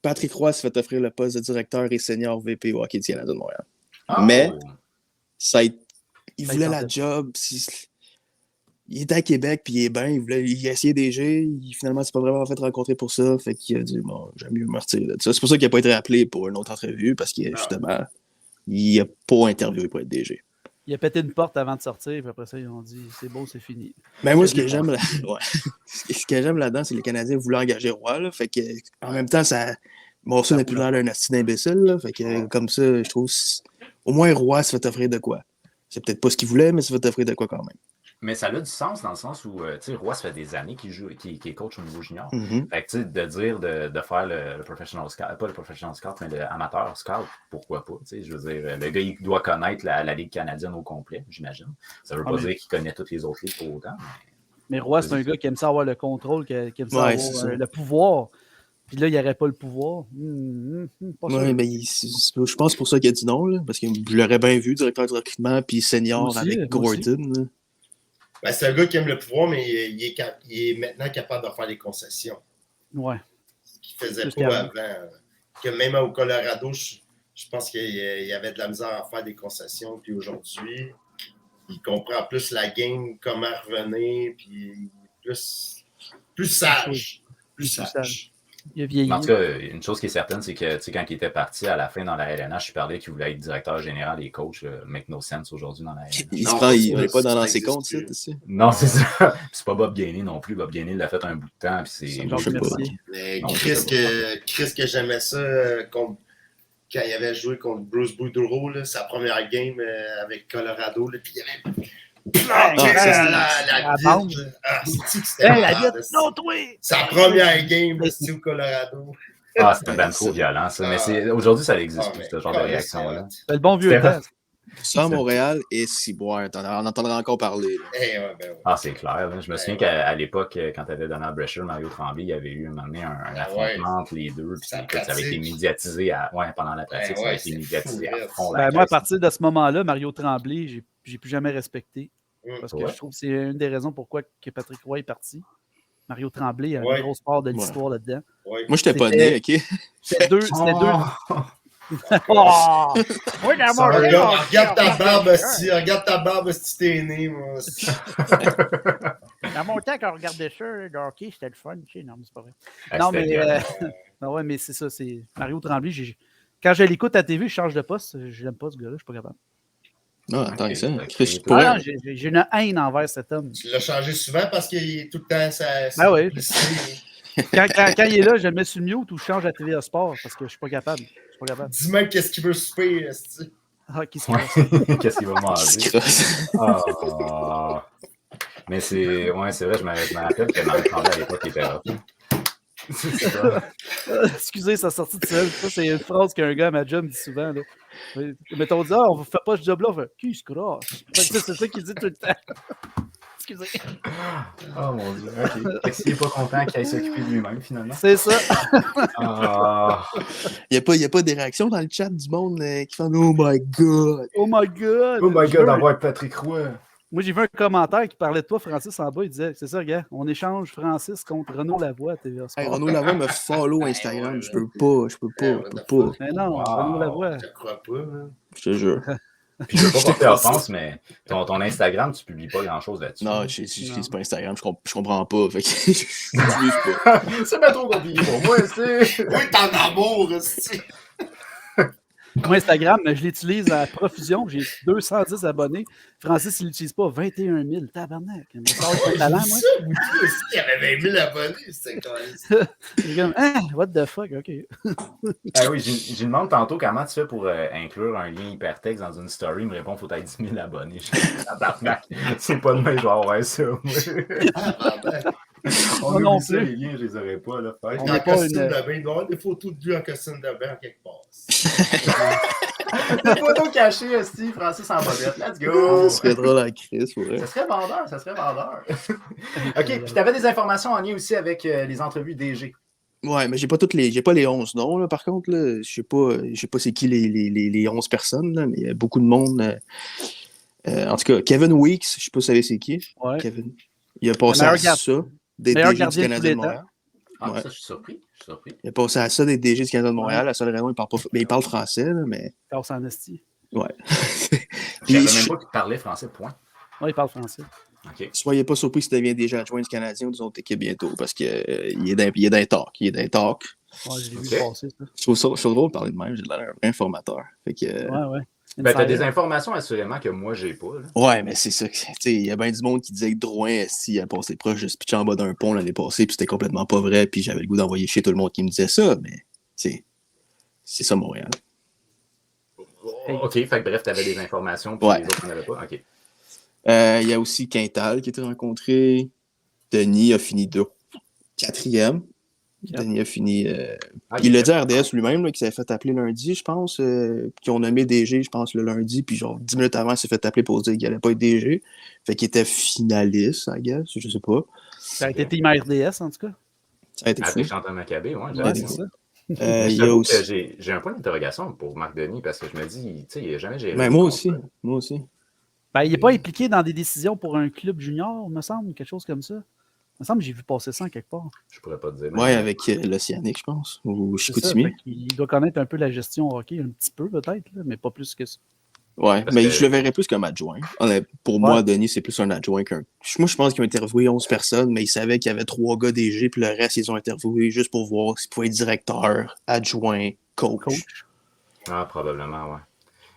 Patrick Roy s'est fait offrir le poste de directeur et senior VP au Hockey du Canada de Montréal. Mais il voulait la job. Il était à Québec, puis il est bien. Il a essayé DG. Finalement, c'est pas vraiment fait rencontrer pour ça. Fait qu'il a dit, bon, j'aime mieux me retirer de ça. C'est pour ça qu'il n'a pas été appelé pour une autre entrevue, parce que justement, il n'a pas interviewé pour être DG. Il a pété une porte avant de sortir, puis après ça, ils ont dit, c'est beau, c'est fini. Mais moi, ce que j'aime là-dedans, c'est que les Canadiens voulaient engager Roy. Là, fait que, en même temps, ça n'a plus l'air d'un asti d'imbécile. Là, fait que, comme ça, je trouve au moins Roy se fait offrir de quoi. C'est peut-être pas ce qu'il voulait, mais ça fait offrir de quoi quand même. Mais ça a du sens dans le sens où, tu sais, Roy, ça fait des années qu'il est coach au niveau junior. Fait que, tu sais, de dire de faire le professional scout, pas le professional scout, mais le amateur scout, pourquoi pas, tu sais, je veux dire, le gars, il doit connaître la Ligue canadienne au complet, j'imagine. Ça veut pas dire qu'il connaît toutes les autres ligues pour autant. Mais Roy, c'est un gars qui aime ça avoir le contrôle, qui aime ça avoir le pouvoir. Puis là, il n'y aurait pas le pouvoir. Oui, mais je pense pour ça qu'il a dit non, là, parce que je l'aurais bien vu, directeur de recrutement, puis senior aussi, avec Gordon. Ben, c'est un gars qui aime le pouvoir, mais il est maintenant capable de faire des concessions. Ouais. Ce qu'il ne faisait pas avant. Que même au Colorado, je pense qu'il y avait de la misère à faire des concessions. Puis aujourd'hui, il comprend plus la game, comment revenir, puis plus sage. Plus sage. Il a vieilli. En tout cas, une chose qui est certaine, c'est que quand il était parti à la fin dans la LNH, il parlait qu'il voulait être directeur général et coach. Make no sense aujourd'hui dans la LNH. Il n'est pas dans ses comptes, ça. Non, c'est ça. C'est pas Bob Gainey non plus. Bob Gainey l'a fait un bout de temps. Puis c'est. Mais Chris, que j'aimais ça quand il avait joué contre Bruce Boudreau, sa première game avec Colorado. Puis il y avait. La sa première game au Colorado. Ah, c'était bien trop violent, ça. Mais aujourd'hui, ça existe plus, ce genre de réaction-là. C'est le bon vieux temps. Ça, à Montréal, et Ciboire, on entendra encore parler. Ah, c'est clair. Je me souviens qu'à l'époque, quand tu avais Donald Brescher, Mario Tremblay, il y avait eu un moment donné un affrontement entre les deux. Puis ça avait été médiatisé pendant la pratique. Ça avait été médiatisé à fond. Moi, à partir de ce moment-là, Mario Tremblay, j'ai plus jamais respecté. Parce que je trouve que c'est une des raisons pourquoi que Patrick Roy est parti. Mario Tremblay a une grosse part de l'histoire là-dedans. Moi, je n'étais pas né, OK? C'était deux. Regarde ta barbe, si t'es né, moi. Dans mon temps, quand on regardait ça, le hockey, c'était le fun. Tu sais. Non, mais c'est pas vrai. Ah, Non, c'était mais, bien. non, ouais, mais c'est ça. C'est Mario Tremblay. Quand je l'écoute à TV, je change de poste. Je l'aime pas, ce gars-là. Je suis pas capable. Non, attends, Ok, ça. ok. Chris, Ah, non, j'ai une haine envers cet homme. Tu l'as changé souvent parce qu'il est tout le temps Ah oui. publicité. Quand il est là, je le mets sur le mute ou je change à TVA Sport parce que je suis pas capable. Je suis pas capable. Dis-moi qu'est-ce qu'il veut souper. esti. Ah, qui se Ouais. passe? Qu'est-ce qu'il va il se manger? crosse. Ah. Mais c'est vrai, je me rappelle que Mario Tremblay à l'époque il était là. C'est ça. Excusez, ça sortit de seul. Ça, c'est une phrase qu'un gars à ma job dit souvent. Là. Mettons, on dit, on ne fait pas ce job-là. On fait, qui se crosse? C'est ça qu'il dit tout le temps. Excusez. Oh mon Dieu. OK. Est-ce qu'il n'est pas content qu'il aille s'occuper de lui-même, finalement? C'est ça. Ah. Il n'y a pas des réactions dans le chat du monde qui font Oh my god! Oh my God. Oh my God, d'avoir Patrick Roy. Moi, j'ai vu un commentaire qui parlait de toi, Francis, en bas. Il disait, c'est ça, gars, on échange Francis contre Renaud Lavoie à TVA Sport. Hey, Renaud Lavoie me follow Instagram. ouais, Je peux pas. Mais non, Wow. Renaud Lavoie. Je te crois pas. Hein. Je te jure. Puis je veux pas porter offense, mais ton Instagram, tu publies pas grand-chose là-dessus. Non, c'est pas Instagram, je comprends pas. Fait que je n'utilise pas. C'est pas trop compliqué pour moi, c'est. Oui, t'es en amour, esti. Moi, Instagram, je l'utilise à profusion. J'ai 210 abonnés. Francis, il l'utilise pas. 21 000. Tabarnak. Il me sort de talent, moi. Il y avait 20 000 abonnés. C'était quand même. J'ai comme, ah, what the fuck, OK. Ah oui, je demande tantôt comment tu fais pour inclure un lien hypertexte dans une story. Il me répond, faut être 10 000 abonnés. Je dis, tabarnak, c'est pas demain, je vais avoir ça. Ah, ben, On Moi non oublie ça, plus. les liens, je les aurais pas. Là. On en n'est pas costume une- de bain. Il doit y avoir des photos de lui en costume de bain quelque part. Des photos cachées, Steve, Francis en bobette. Let's Ça go! serait drôle à Chris, pour vrai. Ça serait vendeur, ça serait vendeur. OK, puis tu avais des informations en lien aussi avec les entrevues DG. Ouais, mais j'ai pas les 11 noms, là, par contre. Là. Je sais pas c'est qui les 11 personnes, là, mais il y a beaucoup de monde. En tout cas, Kevin Weeks, je sais pas si vous savez c'est qui. Ouais. Kevin. Il a passé meilleur à gardien. ça, des Meilleur DG du gardien de tous Canadien les de Montréal. Ah, Ouais. ça, je suis surpris. Il a passé à ça des DG du Canadien de Montréal. La seule raison, il parle français, là, mais. Casse en esti. Ouais. Je Puis, savais même pas qu'il parlait français, point. Ouais, il parle français. OK. soyez pas surpris s'il devient déjà adjoint du Canadien ou des autres équipes bientôt, parce qu'il est d'un talk. Il est d'un talk. Ouais, je l'ai Ok. vu passer, ça. Je trouve drôle de parler de même. J'ai l'air d'un vrai informateur. Fait que, Ouais. Ben, t'as des Insider. informations assurément que moi, j'ai pas. Là. ouais, mais c'est ça. Tu sais, il y a bien du monde qui disait que Drouin, s'il a passé proche de se pitcher en bas d'un pont l'année passée, puis c'était complètement pas vrai, puis j'avais le goût d'envoyer chez tout le monde qui me disait ça, mais c'est ça Montréal. OK, fait que bref, t'avais des informations, puis Ouais. les autres n'avaient pas. OK. Il y a aussi Quintal qui a été rencontré. Denis a fini 4e. Yep. Denis a fini. Ah, Il l'a dit à RDS lui-même, là, qu'il s'est fait appeler lundi, je pense. Qu'ils ont nommé DG, je pense, le lundi. Puis genre 10 minutes avant, il s'est fait appeler pour dire qu'il n'allait pas être DG. Fait qu'il était finaliste, I guess. Je sais pas. Ça a été team RDS, en tout cas. Ça a été fou. Avec Chantal Maccabé, ouais. Ouais, j'avais c'est dit. ça. Il Je y a t'avoue aussi. que j'ai un point d'interrogation pour Marc Denis parce que je me dis, tu sais, il n'a jamais géré. Ben, le moi contrat. aussi. Moi aussi. Ben, il n'est pas impliqué dans des décisions pour un club junior, me semble, quelque chose comme ça. Me semble que j'ai vu passer ça en quelque part. Je pourrais pas te dire. Ouais, avec l'Océanique, je pense. Ou C'est ça, Chicoutimi. fait qu'il doit connaître un peu la gestion hockey, un petit peu peut-être, là, mais pas plus que ça. Ouais, Parce mais que- je le verrais plus comme adjoint. Pour moi, Denis, c'est plus un adjoint qu'un. Moi, je pense qu'ils ont interviewé 11 personnes, mais ils savaient qu'il y avait 3 gars DG, puis le reste, ils ont interviewé juste pour voir s'ils pouvaient être directeur, adjoint, coach. Ah, probablement, ouais.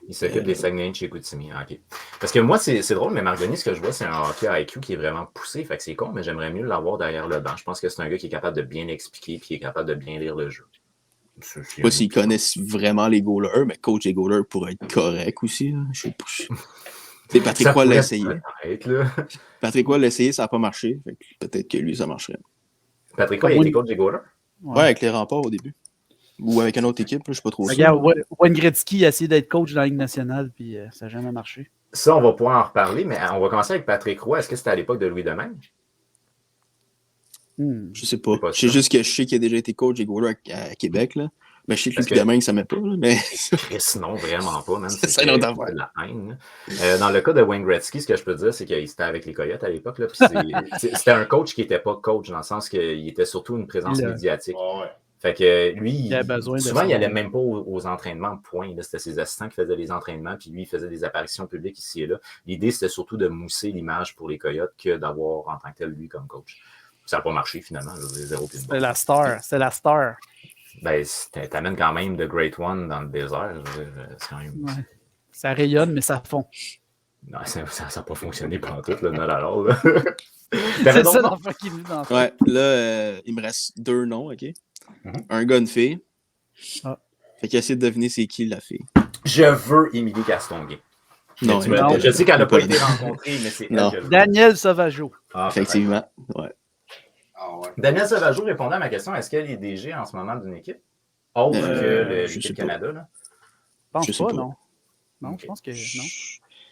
Il s'occupe des Saguenay de chez Chicoutimi. Ah, OK. Parce que moi, c'est drôle, mais Marc Denis, ce que je vois, c'est un hockey IQ qui est vraiment poussé. Fait que c'est con, mais j'aimerais mieux l'avoir derrière le banc. Je pense que c'est un gars qui est capable de bien expliquer puis qui est capable de bien lire le jeu. Je sais pas s'ils connaissent vraiment les goalers, mais coach et goalers pourraient être correct aussi. Là. Je sais pas. Tu sais, Patrick Ça Roy l'a pourrait essayé. peut-être, là. Patrick Roy l'a essayé, ça n'a pas marché. Fait que peut-être que lui, ça marcherait. Patrick Roy, il a été coach des goalers. Ouais, avec les remparts au début. Ou avec une autre équipe, là, je sais pas trop. Regarde, Wayne Gretzky a essayé d'être coach dans la Ligue nationale, puis ça n'a jamais marché. Ça, on va pouvoir en reparler, mais on va commencer avec Patrick Roy. Est-ce que c'était à l'époque de Louis Domingue? Je sais pas. C'est pas Je sais ça. juste que je sais qu'il a déjà été coach et goaler à Québec. Là. Mais je sais que Parce lui, que- demain, ça met pas. Là, mais... Chris, non, vraiment pas, même. C'est une autre affaire. de la haine. Là. Dans le cas de Wayne Gretzky, ce que je peux te dire, c'est qu'il était avec les Coyotes à l'époque. Là, puis c'était un coach qui n'était pas coach, dans le sens qu'il était surtout une présence Il a- médiatique. Ouais. Fait que lui, Il a besoin de souvent, ça. il n'allait même pas aux entraînements, point. Là. C'était ses assistants qui faisaient les entraînements, puis lui, il faisait des apparitions publiques ici et là. L'idée, c'était surtout de mousser l'image pour les Coyotes que d'avoir en tant que tel lui comme coach. Ça n'a pas marché finalement. Zéro puis une C'est la star. C'est la star. Ben, t'amènes quand même The Great One dans le désert. C'est quand même... Ouais. Ça rayonne, mais ça fond. Non, ça n'a pas fonctionné pendant tout, là, not at all, là. C'est ça l'enfant qui vit dans Ouais, là, il me reste 2 noms, OK? Un gars, une fille. Ah. Fait qu'il essaie de deviner c'est qui la fille. Je veux Émilie Castonguay. Non, Je sais qu'elle n'a pas été rencontrée, mais c'est elle que je veux. Daniel Sauvageau. Ah, effectivement. Ouais. Ah ouais. Daniel Sauvageau répondait à ma question, est-ce qu'elle est DG en ce moment d'une équipe? Autre que je l'équipe sais pas. Canada, là? Je pense Je sais pas, pas. non. Non, Ok. je pense que non.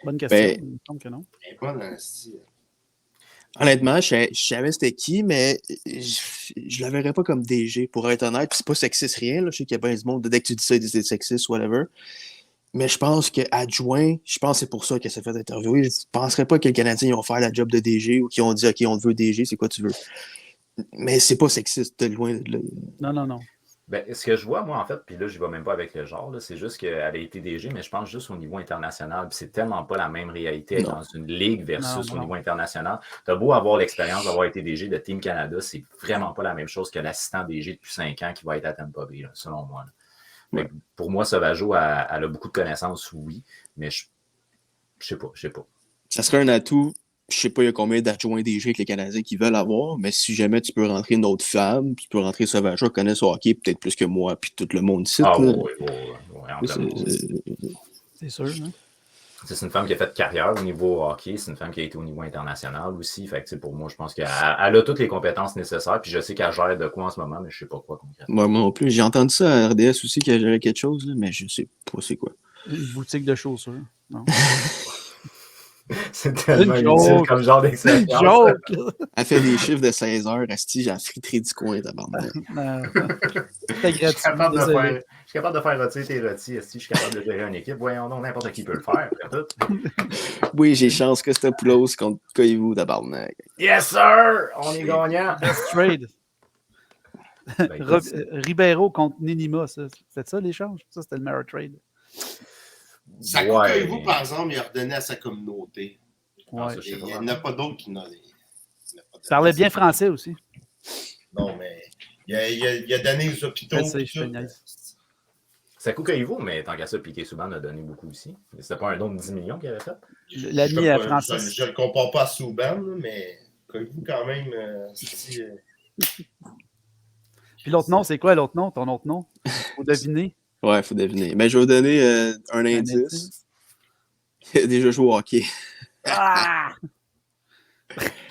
Bonne question. Ben, Il me semble que non. Elle est pas dans le style. Honnêtement, je savais c'était qui, mais je la verrais pas comme DG, pour être honnête. Puis c'est pas sexiste rien, là. Je sais qu'il y a bien du monde, dès que tu dis ça, c'est sexiste, whatever. Mais je pense qu'adjoint, je pense que c'est pour ça qu'elle s'est fait interviewer. Je ne penserais pas que les Canadiens ils vont faire la job de DG ou qu'ils ont dit OK, on te veut DG, c'est quoi tu veux. Mais c'est pas sexiste, de loin de là. Non. Ben, ce que je vois, moi, en fait, puis là, je ne vais même pas avec le genre, là, c'est juste qu'elle a été DG, mais je pense juste au niveau international. Puis c'est tellement pas la même réalité Non. dans une ligue versus Non. au niveau international. Tu as beau avoir l'expérience d'avoir été DG de Team Canada, c'est vraiment pas la même chose que l'assistant DG depuis 5 ans qui va être à Tampa Bay, là, selon moi. Là. Ouais. Pour moi, Sauvageau, elle a beaucoup de connaissances, oui, mais je sais pas. Ça serait un atout. Je sais pas il y a combien d'adjoints DG que les Canadiens qui veulent avoir, mais si jamais tu peux rentrer une autre femme, puis tu peux rentrer Sauvageau, qui connaît son hockey peut-être plus que moi, puis tout le monde ici. Ah là. oui, amplement. C'est sûr. Hein? C'est une femme qui a fait carrière au niveau hockey, c'est une femme qui a été au niveau international aussi. Fait que, pour moi, je pense qu'elle a toutes les compétences nécessaires. Puis je sais qu'elle gère de quoi en ce moment, mais je ne sais pas quoi concrètement. Moi non plus. J'ai entendu ça à RDS aussi qu'elle gérait quelque chose, là, mais je sais pas c'est quoi. Une boutique de chaussures. Non. C'est tellement Une utile joke. comme genre d'expérience. Joke! Elle fait des chiffres de 16 heures, Asti, j'ai la friterie du coin d'abord. C'était gratuit. Je suis capable de désolé. faire, je suis capable de faire rôtir tes rôtis. Je suis capable de gérer une équipe. Voyons donc, n'importe qui peut le faire. Après tout. Oui, j'ai chance que c'était Poulos contre Koivu d'abord. Yes, sir! On est gagnant. Best trade. Ben, écoute, Ribeiro contre Ninima, ça. C'était ça l'échange? Ça, c'était le meilleur trade. Saku vous par exemple, il a redonné à sa communauté. Ah, Ouais. ça, je sais Il pas n'y en vraiment. a pas d'autres qui n'ont. Il parlait bien français aussi. Non, mais il a donné aux hôpitaux. Je sais, pis je fais tout. niaise. Ça coûte Ivo, mais tant qu'à ça, Piqué Souban a donné beaucoup aussi. C'était pas un don de 10 millions qu'il avait fait? L'ami à Francis. Je ne le compare pas à Souban, là, mais vous quand même. Puis l'autre nom, c'est quoi l'autre nom? Ton autre nom? Faut deviner. Ouais, faut deviner. Mais je vais vous donner un indice. Il a déjà joué au hockey. Ah!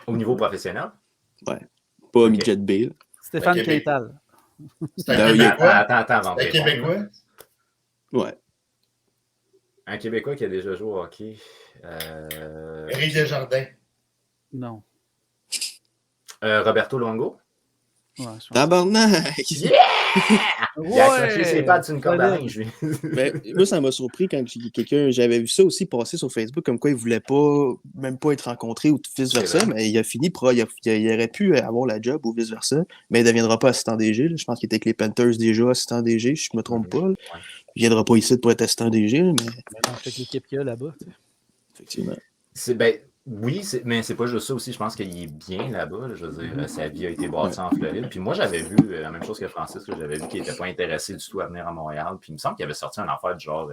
Au niveau professionnel? Ouais. Pas Midget B. Stéphane Québec. Quintal. C'est un Ben, il y a- Québécois. Attends, avant de C'est un répondre. Québécois. Ouais. Un Québécois qui a déjà joué au hockey. Éric Desjardins. Non. Roberto Longo. Ouais, je pense. Tabarnak! Il a accroché ses pattes sur une corde à solide. linge, lui. Ben, moi, ça m'a surpris quand j'avais vu ça aussi passer sur Facebook, comme quoi il voulait pas, même pas être rencontré ou vice-versa, C'est vrai. mais il a fini, il aurait pu avoir la job ou vice-versa, mais il ne deviendra pas assistant DG. Là. Je pense qu'il était avec les Panthers déjà, assistant DG, si je me trompe pas. Là. Il viendra pas ici pour être assistant DG, là, mais Mais non, c'est l'équipe qu'il y a là-bas. Tu sais. effectivement. Oui, mais c'est pas juste ça aussi. Je pense qu'il est bien là-bas. Là, je veux dire, sa vie a été bâtie en Floride. Puis moi, j'avais vu la même chose que Francis. Là, j'avais vu qu'il n'était pas intéressé du tout à venir à Montréal. Puis il me semble qu'il avait sorti un affaire du genre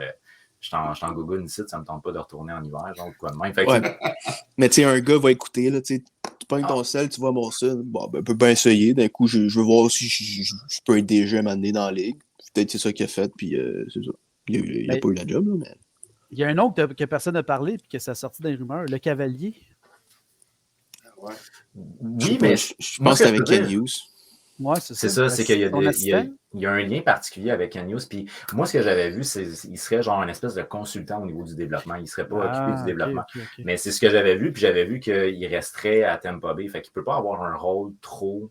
je suis en Google ici, ça me tente pas de retourner en hiver, genre ou quoi de même. Fait que, Ouais. Mais tu sais, un gars va écouter, là, tu sais, tu pognes ton sel, tu vois mon sel, bon, ben, peut bien essayer. D'un coup, je veux voir si je peux être déjà m'amener dans la ligue. Peut-être c'est ça qu'il a fait, puis c'est ça. Il a pas eu la job, là, mais. Il y a un nom que personne n'a parlé et que ça a sorti dans les rumeurs, le Cavalier. Ouais. oui, mais Je moi, pense ce que que c'est avec je veux Ken dire, Hughes. Ouais, c'est ça, c'est qu'il y a, Son assistant? il y a un lien particulier avec Ken Hughes. Puis moi, ce que j'avais vu, c'est qu'il serait genre un espèce de consultant au niveau du développement. Il ne serait pas occupé du développement. Ok. Mais c'est ce que j'avais vu, puis j'avais vu qu'il resterait à Tampa Bay. Fait qu'il ne peut pas avoir un rôle trop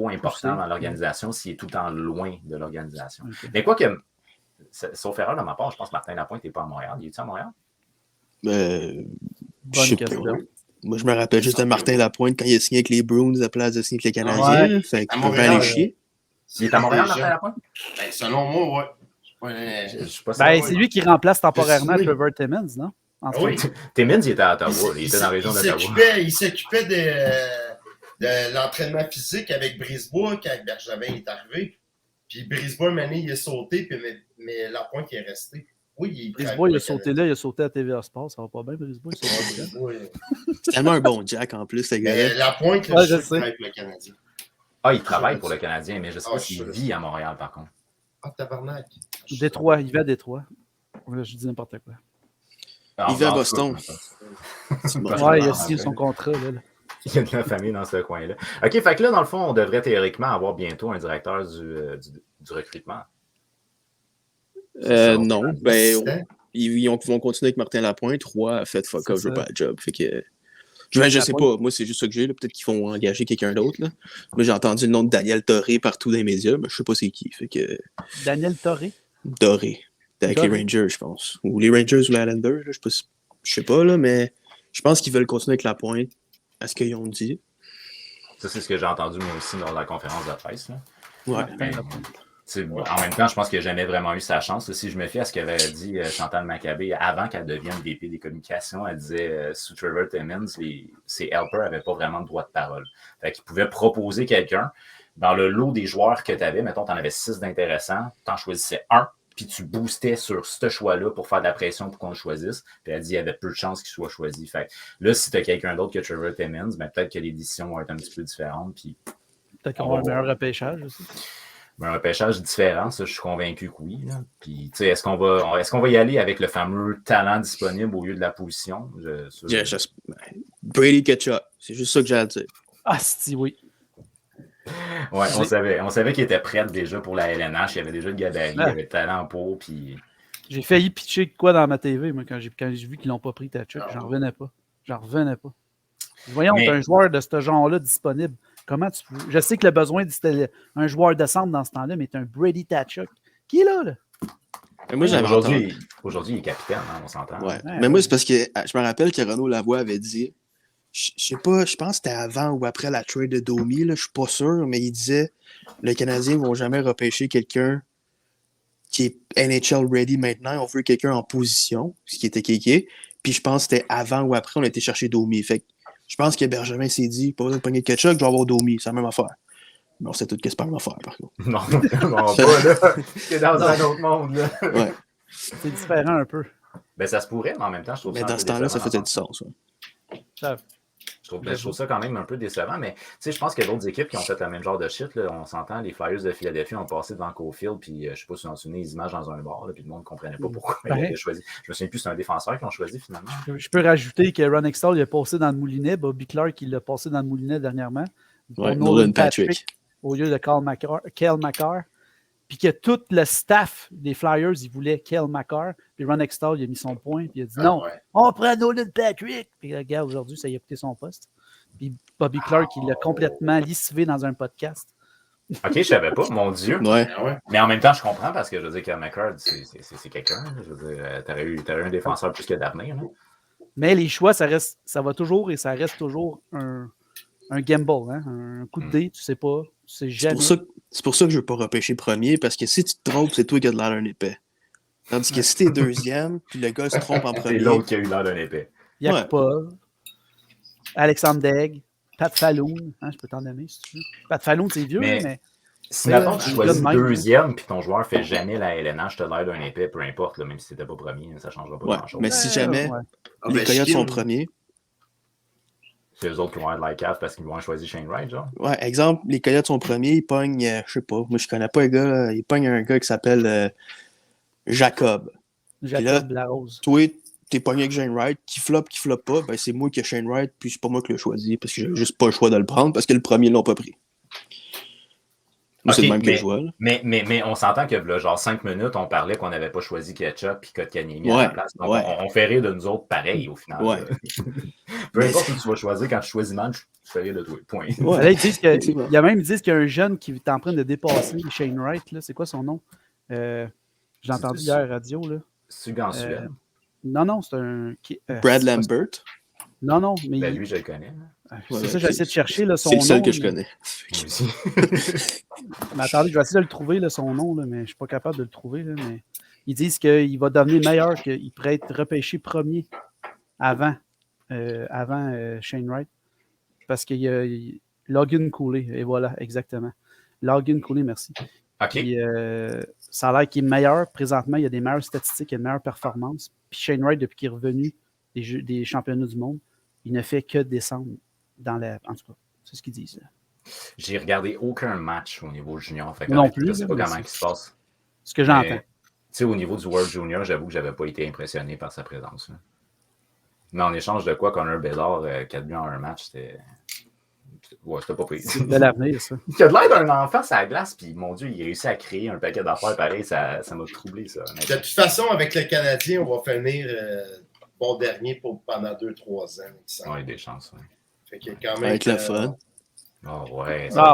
important Poussé. dans l'organisation s'il est tout le temps loin de l'organisation. Ok. Mais quoi que, sauf erreur de ma part, je pense que Martin Lapointe n'est pas à Montréal. Il est-tu à Montréal? Je Bonne sais question. pas. Moi, je me rappelle juste de Martin Lapointe quand il a signé avec les Bruins à la place de signer avec les Canadiens. Ouais. Fait À qu'il peut Montréal, aller chier. Il est à Montréal, Déjà. Martin Lapointe? Ben, selon moi, ouais. Ouais. Je suis pas Ben, sûr. c'est lui qui remplace temporairement Oui. Trevor Timmons, non? En Ah oui. Timmins, il était à Ottawa. Il était dans la région d'Ottawa. Il s'occupait de l'entraînement physique avec Brisebois quand Bergevin est arrivé. Puis Brisebois, une année, il a sauté, puis, mais Lapointe, il est resté. Oui, il Brisebois, il a sauté là, il a sauté à TVA Sport. Ça va pas bien, Brisebois. C'est tellement un bon Jack en plus, ce gars-là. Mais Lapointe, Ouais, je je sais sais. qu'il avec le Canadien. Ah, il travaille pour le Canadien, mais je ne sais pas Ah, s'il je sais. vit à Montréal, par contre. Ah, tabarnak. Détroit, il va à Détroit. Là, je dis n'importe quoi. Alors, Il vit à en tout Boston. cas, Ouais, il a signé son contrat. Là. Il y a de la famille dans ce coin-là. OK, fait que là, dans le fond, on devrait théoriquement avoir bientôt un directeur du recrutement. C'est ça, Non, on ben, ils vont continuer avec Martin Lapointe. Roy a fait fuck C'est off, je veux ça. pas le job. Fait que. Je sais pas, moi c'est juste ça que j'ai. Peut-être qu'ils vont engager quelqu'un d'autre. Là. Moi j'ai entendu le nom de Daniel Torré partout dans les médias, mais je sais pas c'est qui. Fait que. Daniel Torré. Doré. Avec Doré. les Rangers, je pense. Ou les Rangers ou les Islanders, là, je sais pas, là, mais je pense qu'ils veulent continuer avec Lapointe, à ce qu'ils ont dit. Ça, c'est ce que j'ai entendu moi aussi dans la conférence de presse. Là. Ouais. Mais, en même temps, je pense qu'il n'a jamais vraiment eu sa chance. Si je me fie à ce qu'avait dit Chantal Maccabé avant qu'elle devienne VP des communications, elle disait sous Trevor Timmins, ses helpers n'avaient pas vraiment de droit de parole. Fait qu'ils pouvaient proposer quelqu'un. Dans le lot des joueurs que tu avais, mettons, tu en avais 6 d'intéressants, tu en choisissais un, puis tu boostais sur ce choix-là pour faire de la pression pour qu'on le choisisse. Puis elle dit qu'il y avait peu de chances qu'il soit choisi. Fait que là, si tu as quelqu'un d'autre que Trevor Timmins, ben, peut-être que les décisions vont être un petit peu différentes. Puis Peut-être qu'on va avoir un meilleur repêchage aussi. un repêchage différent, ça, je suis convaincu que oui. Là. Puis, tu sais, est-ce qu'on va y aller avec le fameux talent disponible au lieu de la position? Brady Ketchup, c'est juste ça que j'ai à dire. Ah, si, oui. Ouais, on savait qu'il était prêt déjà pour la LNH. Il y avait déjà le gabarit, il avait le talent pour. Puis... J'ai failli pitcher quoi dans ma TV, moi, quand j'ai vu qu'ils l'ont pas pris, Tkachuk. J'en revenais pas. Voyons, t'as un joueur de ce genre-là disponible. Comment tu peux. Je sais que le besoin, c'était un joueur de centre dans ce temps-là, mais t'as un Brady Tkachuk. Qui est là? Et moi, j'avais aujourd'hui, il est capitaine, hein, on s'entend. Ouais. Mais moi, c'est parce que je me rappelle que Renaud Lavoie avait dit, je sais pas, je pense que c'était avant ou après la trade de Domi, là, je suis pas sûr, mais il disait les Canadiens vont jamais repêcher quelqu'un qui est NHL ready maintenant, on veut quelqu'un en position, ce qui était Kéké. Puis je pense que c'était avant ou après, on a été chercher Domi. Fait que je pense que Bergevin s'est dit, pas besoin de pogner de Ketchup, je vais avoir Domi, c'est la même affaire. Mais on sait tout que c'est pas la même affaire, par contre. Non, vraiment pas, là. C'est dans un autre monde, là. Ouais. C'est différent un peu. Ben, ça se pourrait, mais en même temps, je trouve Mais ça. dans ce temps-là, ça faisait du sens. Ouais. Ça, Je trouve ça quand même un peu décevant, mais tu sais, je pense qu'il y a d'autres équipes qui ont fait le même genre de shit. Là. On s'entend, les Flyers de Philadelphie ont passé devant Caulfield, puis je sais pas si vous en souvenez, les images dans un bar, là, puis le monde ne comprenait pas pourquoi il avait choisi. Je me souviens plus, c'est un défenseur qu'ils ont choisi finalement. je peux rajouter que Ron Extall, il a passé dans le moulinet. Bobby Clark, il l'a passé dans le moulinet dernièrement. Ouais, Nolan Patrick. Au lieu de Cale Makar. Puis que tout le staff des Flyers, il voulait Cale Makar. Puis Ron Extall, il a mis son point. Puis il a dit non, on prend Nolan Patrick. Puis regarde, aujourd'hui, ça y a coûté son poste. Puis Bobby Clark, il l'a complètement lessivé dans un podcast. OK, je savais pas, mon Dieu. Ouais. Mais en même temps, je comprends parce que je veux dire que McCord, c'est quelqu'un. Je veux dire, t'aurais eu un défenseur plus que d'avenir. Mais les choix, ça va toujours et ça reste toujours un gamble, hein? Un coup de dé, tu sais pas. Tu sais jamais. C'est pour ça que je veux pas repêcher premier, parce que si tu te trompes, c'est toi qui as de l'air d'un épais. Tandis que si t'es deuxième, puis le gars se trompe en premier. C'est l'autre qui a eu l'air d'un épais. Yakupov, Alexandre Daigle, Pat Falloon, hein, je peux t'en nommer si tu veux. Pat Falloon, c'est vieux, mais si maintenant tu choisis deuxième puis ton joueur fait jamais la LNH, tu as l'air d'un épais, peu importe, là, même si c'était pas premier, ça ne changera pas grand-chose. Mais si jamais les Coyotes sont premiers, c'est eux autres qui vont être like cave parce qu'ils vont choisir Shane Wright, genre. Ouais, exemple, les Coyotes sont premiers, ils pognent, je sais pas, moi je connais pas un gars, là, ils pognent un gars qui s'appelle Jacob. Jacob Larose. Toi, t'es pogné avec Shane Wright, qui floppe pas, ben c'est moi qui ai Shane Wright, puis c'est pas moi qui l'ai choisi, parce que j'ai juste pas le choix de le prendre, parce que le premier l'ont pas pris. Moi, c'est le même que je vois. Là. Mais on s'entend que là, genre 5 minutes, on parlait qu'on n'avait pas choisi Ketchup et Kotkaniemi à la place. Donc, on fait rire de nous autres pareil au final. Ouais. Peu importe où tu vas choisir, quand tu choisis mal, tu fais rire de toi. Point. Ouais. Là, ils disent il y a même ils disent qu'il y a un jeune qui est en train de dépasser Shane Wright. Là. C'est quoi son nom? J'ai entendu hier à la radio. Là. C'est en Suède. Non, c'est un... Brad Lambert? Non, mais Ben, lui, je le connais. c'est ça, j'essaie de chercher là, son C'est nom. le seul que je connais. Moi aussi. Mais attendez, je vais essayer de le trouver, là, son nom, là, mais je ne suis pas capable de le trouver. Là, mais ils disent qu'il va devenir meilleur, qu'il pourrait être repêché premier avant Shane Wright. Parce qu'il y a Logan Cooley, et voilà, exactement. Logan Cooley, merci. OK. Puis, ça a l'air qu'il est meilleur. Présentement, il y a des meilleures statistiques, il y a une meilleure performance. Puis Shane Wright, depuis qu'il est revenu des championnats du monde, il ne fait que descendre dans la. En tout cas, c'est ce qu'ils disent. Là. J'ai regardé aucun match au niveau junior. Fait que, Non plus. Je ne sais pas comment il se passe. Ce que j'entends. Au niveau du World Junior, j'avoue que je n'avais pas été impressionné par sa présence. Là. Mais en échange de quoi, Connor Bedard, 4 buts en un match, c'était. Ouais, c'était pas pire. C'est de l'avenir, ça. Il a de l'air d'un enfant sur la glace, puis mon Dieu, il réussit à créer un paquet d'affaires pareil, ça m'a troublé, ça. De toute façon, avec le Canadien, on va finir bon dernier pendant 2-3 ans. Oui, des chances. Ouais. Fait qu'il y a quand même. Avec le fun. Oh, ouais. Ça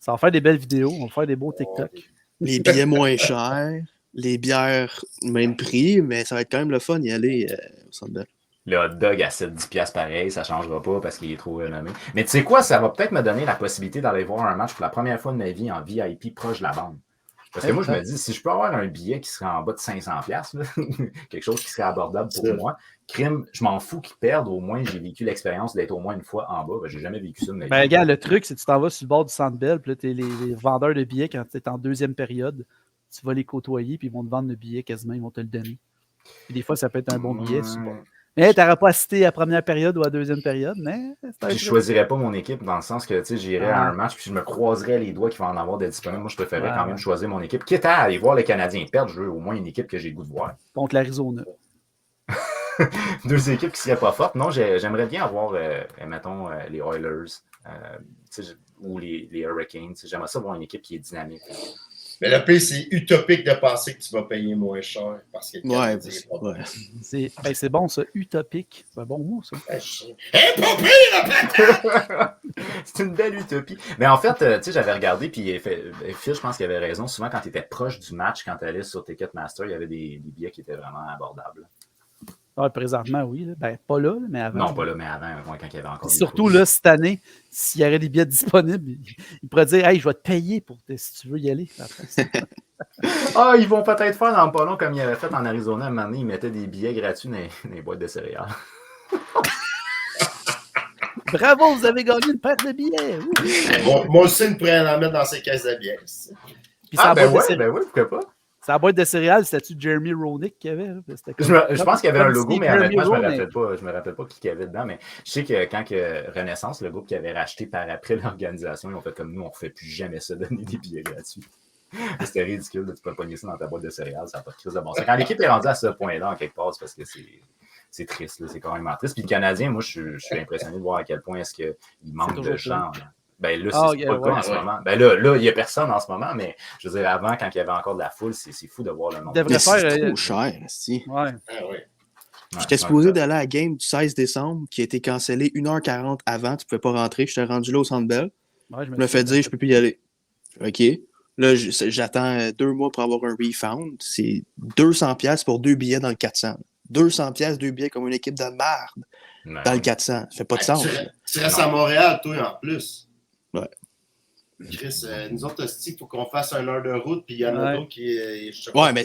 va faire des belles vidéos, on va faire des beaux TikTok. Les billets moins chers, les bières, même prix, mais ça va être quand même le fun d'y aller au Centre Bell. Le hot dog à 7-10$ pareil, ça ne changera pas parce qu'il est trop renommé. Mais tu sais quoi, ça va peut-être me donner la possibilité d'aller voir un match pour la première fois de ma vie en VIP proche de la bande. Parce que moi, je me dis, si je peux avoir un billet qui serait en bas de 500$, quelque chose qui serait abordable pour moi, crime, je m'en fous qu'ils perdent. Au moins, j'ai vécu l'expérience d'être au moins une fois en bas. Ben, j'ai jamais vécu ça de ma vie. Ben, regarde, le truc, c'est que tu t'en vas sur le bord du Centre Bell, puis là, tu es les vendeurs de billets quand tu es en deuxième période. Tu vas les côtoyer, puis ils vont te vendre le billet quasiment, ils vont te le donner. Puis des fois, ça peut être un bon billet. Mais tu n'auras pas assisté à la première période ou à la deuxième période, mais je ne choisirais pas mon équipe dans le sens que j'irais à un match puis je me croiserais les doigts qu'il va en avoir de disponibles. Moi, je préférerais quand même choisir mon équipe. Quitte à aller voir les Canadiens perdre, je veux au moins une équipe que j'ai le goût de voir. Contre l'Arizona. 2 équipes qui ne seraient pas fortes. Non, j'aimerais bien avoir, mettons, les Oilers ou les Hurricanes. J'aimerais ça voir une équipe qui est dynamique. Mais le pire, c'est utopique de penser que tu vas payer moins cher parce que c'est bon, ça, utopique. C'est un bon mot, ça. C'est une belle utopie. Mais en fait, j'avais regardé, puis Phil, je pense qu'il avait raison. Souvent, quand tu étais proche du match, quand tu allais sur Ticketmaster, il y avait des billets qui étaient vraiment abordables. Ah, présentement, oui. Là. Ben, pas là, mais avant. Non, pas là, mais avant, quand il y avait encore des surtout, là, cette année, s'il y aurait des billets disponibles, il pourrait dire « Hey, je vais te payer si tu veux y aller. » Ils vont peut-être faire dans le pas long comme ils avaient fait en Arizona. À un moment donné, ils mettaient des billets gratuits dans les boîtes de céréales. Bravo, vous avez gagné une paire de billets. Moi aussi, il pourrait en mettre dans ses caisses de billets. Puis oui, pourquoi pas? C'est la boîte de céréales, c'était-tu Jeremy Roenick qu'il y avait? Je pense qu'il y avait un logo, mais honnêtement, je me rappelle pas qui qu'il y avait dedans. Mais je sais que quand Renaissance, le groupe qui avait racheté par après l'organisation, ils ont fait comme nous, on ne fait plus jamais ça, donner des billets gratuits. C'était ridicule de te pogner ça dans ta boîte de céréales, ça n'a pas de crise de bon sens. Quand l'équipe est rendue à ce point-là, en quelque part, c'est parce que c'est triste, là, c'est quand même triste. Puis le Canadien, moi, je suis impressionné de voir à quel point est-ce qu'il manque de gens. Ben là, c'est pas le cas en ce moment. Ben là, il n'y a personne en ce moment, mais je veux dire, avant, quand il y avait encore de la foule, c'est fou de voir le nombre. C'est trop cher, si. Ouais. J'étais supposé d'aller à la game du 16 décembre qui a été cancellée 1h40 avant. Tu ne pouvais pas rentrer. J'étais rendu là au Centre Bell. Je me fais dire, je ne peux plus y aller. OK. Là, j'attends 2 mois pour avoir un refund. C'est 200$ pour 2 billets dans le 400. 200$, 2 billets comme une équipe de merde dans le 400. Ça fait pas de sens. Tu restes à Montréal, toi, en plus. Ouais. Chris, nous autres, il faut qu'on fasse 1 heure de route, puis il y en a d'autres qui. Mais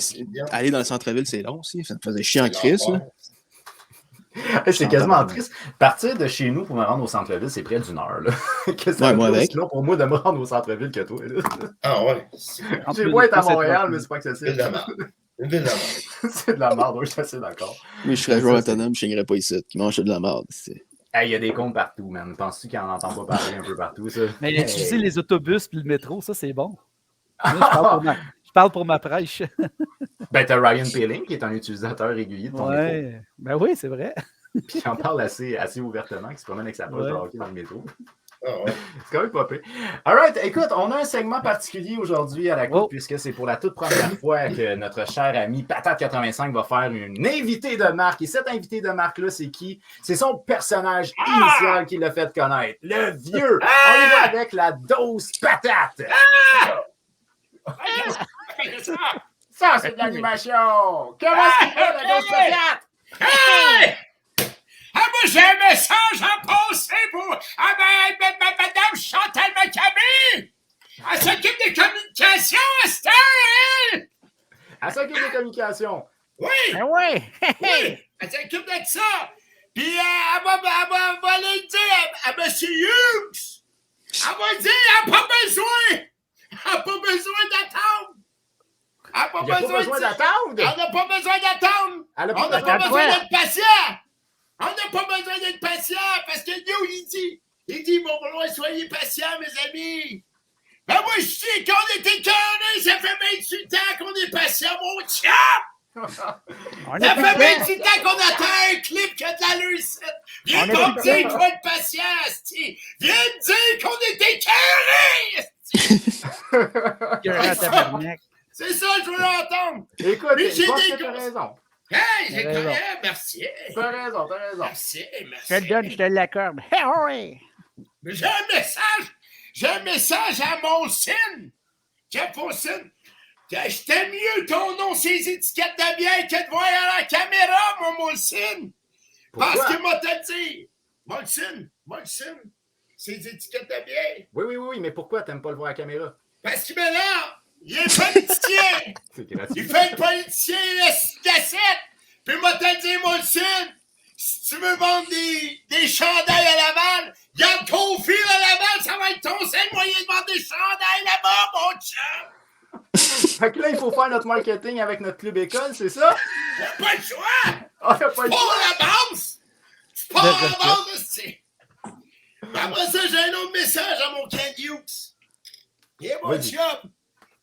aller dans le centre-ville, c'est long aussi. Ça me faisait chier en Chris. C'est quasiment triste. Partir de chez nous pour me rendre au centre-ville, c'est près d'1 heure. Moi avec. C'est long pour moi de me rendre au centre-ville que toi. Là. Ah ouais. J'ai beau être à Montréal, mais c'est pas accessible. C'est de la merde. C'est de la merde, oui, je suis assez d'accord. Mais je serais joueur autonome, je ne signerais pas ici. Qui mange de la merde. Il y a des comptes partout, man. Penses-tu qu'on n'entend pas parler un peu partout, ça? Mais utiliser les autobus et le métro, ça, c'est bon. Je parle pour ma prêche. Ben, t'as Ryan Poehling, qui est un utilisateur régulier de ton métro. Ben oui, c'est vrai. Puis il en parle assez ouvertement, qui se promène avec sa poche de hockey dans le métro. Ah ouais. C'est quand même pas pire. All right, écoute, on a un segment particulier aujourd'hui à la coupe, puisque c'est pour la toute première fois que notre cher ami Patate85 va faire une invitée de marque. Et cet invité de marque-là, c'est qui? C'est son personnage initial qui l'a fait connaître. Le vieux. On y va avec la dose patate. Ça, c'est de l'animation. Comment est-ce qu'il fait, la dose patate? moi, j'ai un message à passer pour Madame Chantal Maccabé. Elle s'occupe des communications, Esther, elle! Elle s'occupe des communications. Oui! Ah ouais! Oui! Elle s'occupe de ça! Puis elle va aller dire à M. Hughes! Elle va dire, elle n'a pas besoin! Elle n'a pas besoin d'attendre! Elle n'a pas Il n'y a pas besoin d'attendre. Elle n'a pas besoin d'attendre! Elle a On n'a besoin pas besoin quoi? d'être patient! On n'a pas besoin d'être patient! Parce que nous, il dit, mon boulot, soyez patients, mes amis! Ben moi, je dis qu'on était carrés, ça fait 28 ans qu'on est patient, mon chum! On Ça est fait plus 28 ans qu'on attend un clip qui a de l'allure ici! Viens On est pas me plus dire bien. qu'il faut être patient, esti! Viens me dire qu'on était carrés! cœur en tabarnak. C'est ça que je veux entendre! Écoute, Mais j'ai je pense des que t'as gosses. raison. Hey, j'ai T'as raison. carré, merci! T'as raison, t'as raison. Merci, merci! Je te le donne, je te l'accorde. Ah ouais! Mais j'ai un message à Molson! Jeff Molson! Je t'aime mieux ton nom, ces étiquettes de bière que de voir à la caméra, mon Molson! Parce Pourquoi? que moi te dire, Molson, ces étiquettes de bière, Oui, mais pourquoi t'aimes pas le voir à la caméra? parce qu'il m'énerve! Il est politicien! C'est gratuit. Il fait le politicien cassette! Puis moi te dire, Molson, si tu veux vendre des chandails à Laval, garde Cofield à Laval, ça va être ton seul moyen de vendre des chandails là-bas, mon chum! Fait que là, il faut faire notre marketing avec notre club école, c'est ça? T'as pas le choix! On n'a pas le Pas choix. la base! Tu pars à la base, c'est. Après ça, j'ai un autre message à mon Ken Hughes. Et mon Vas-y. chum,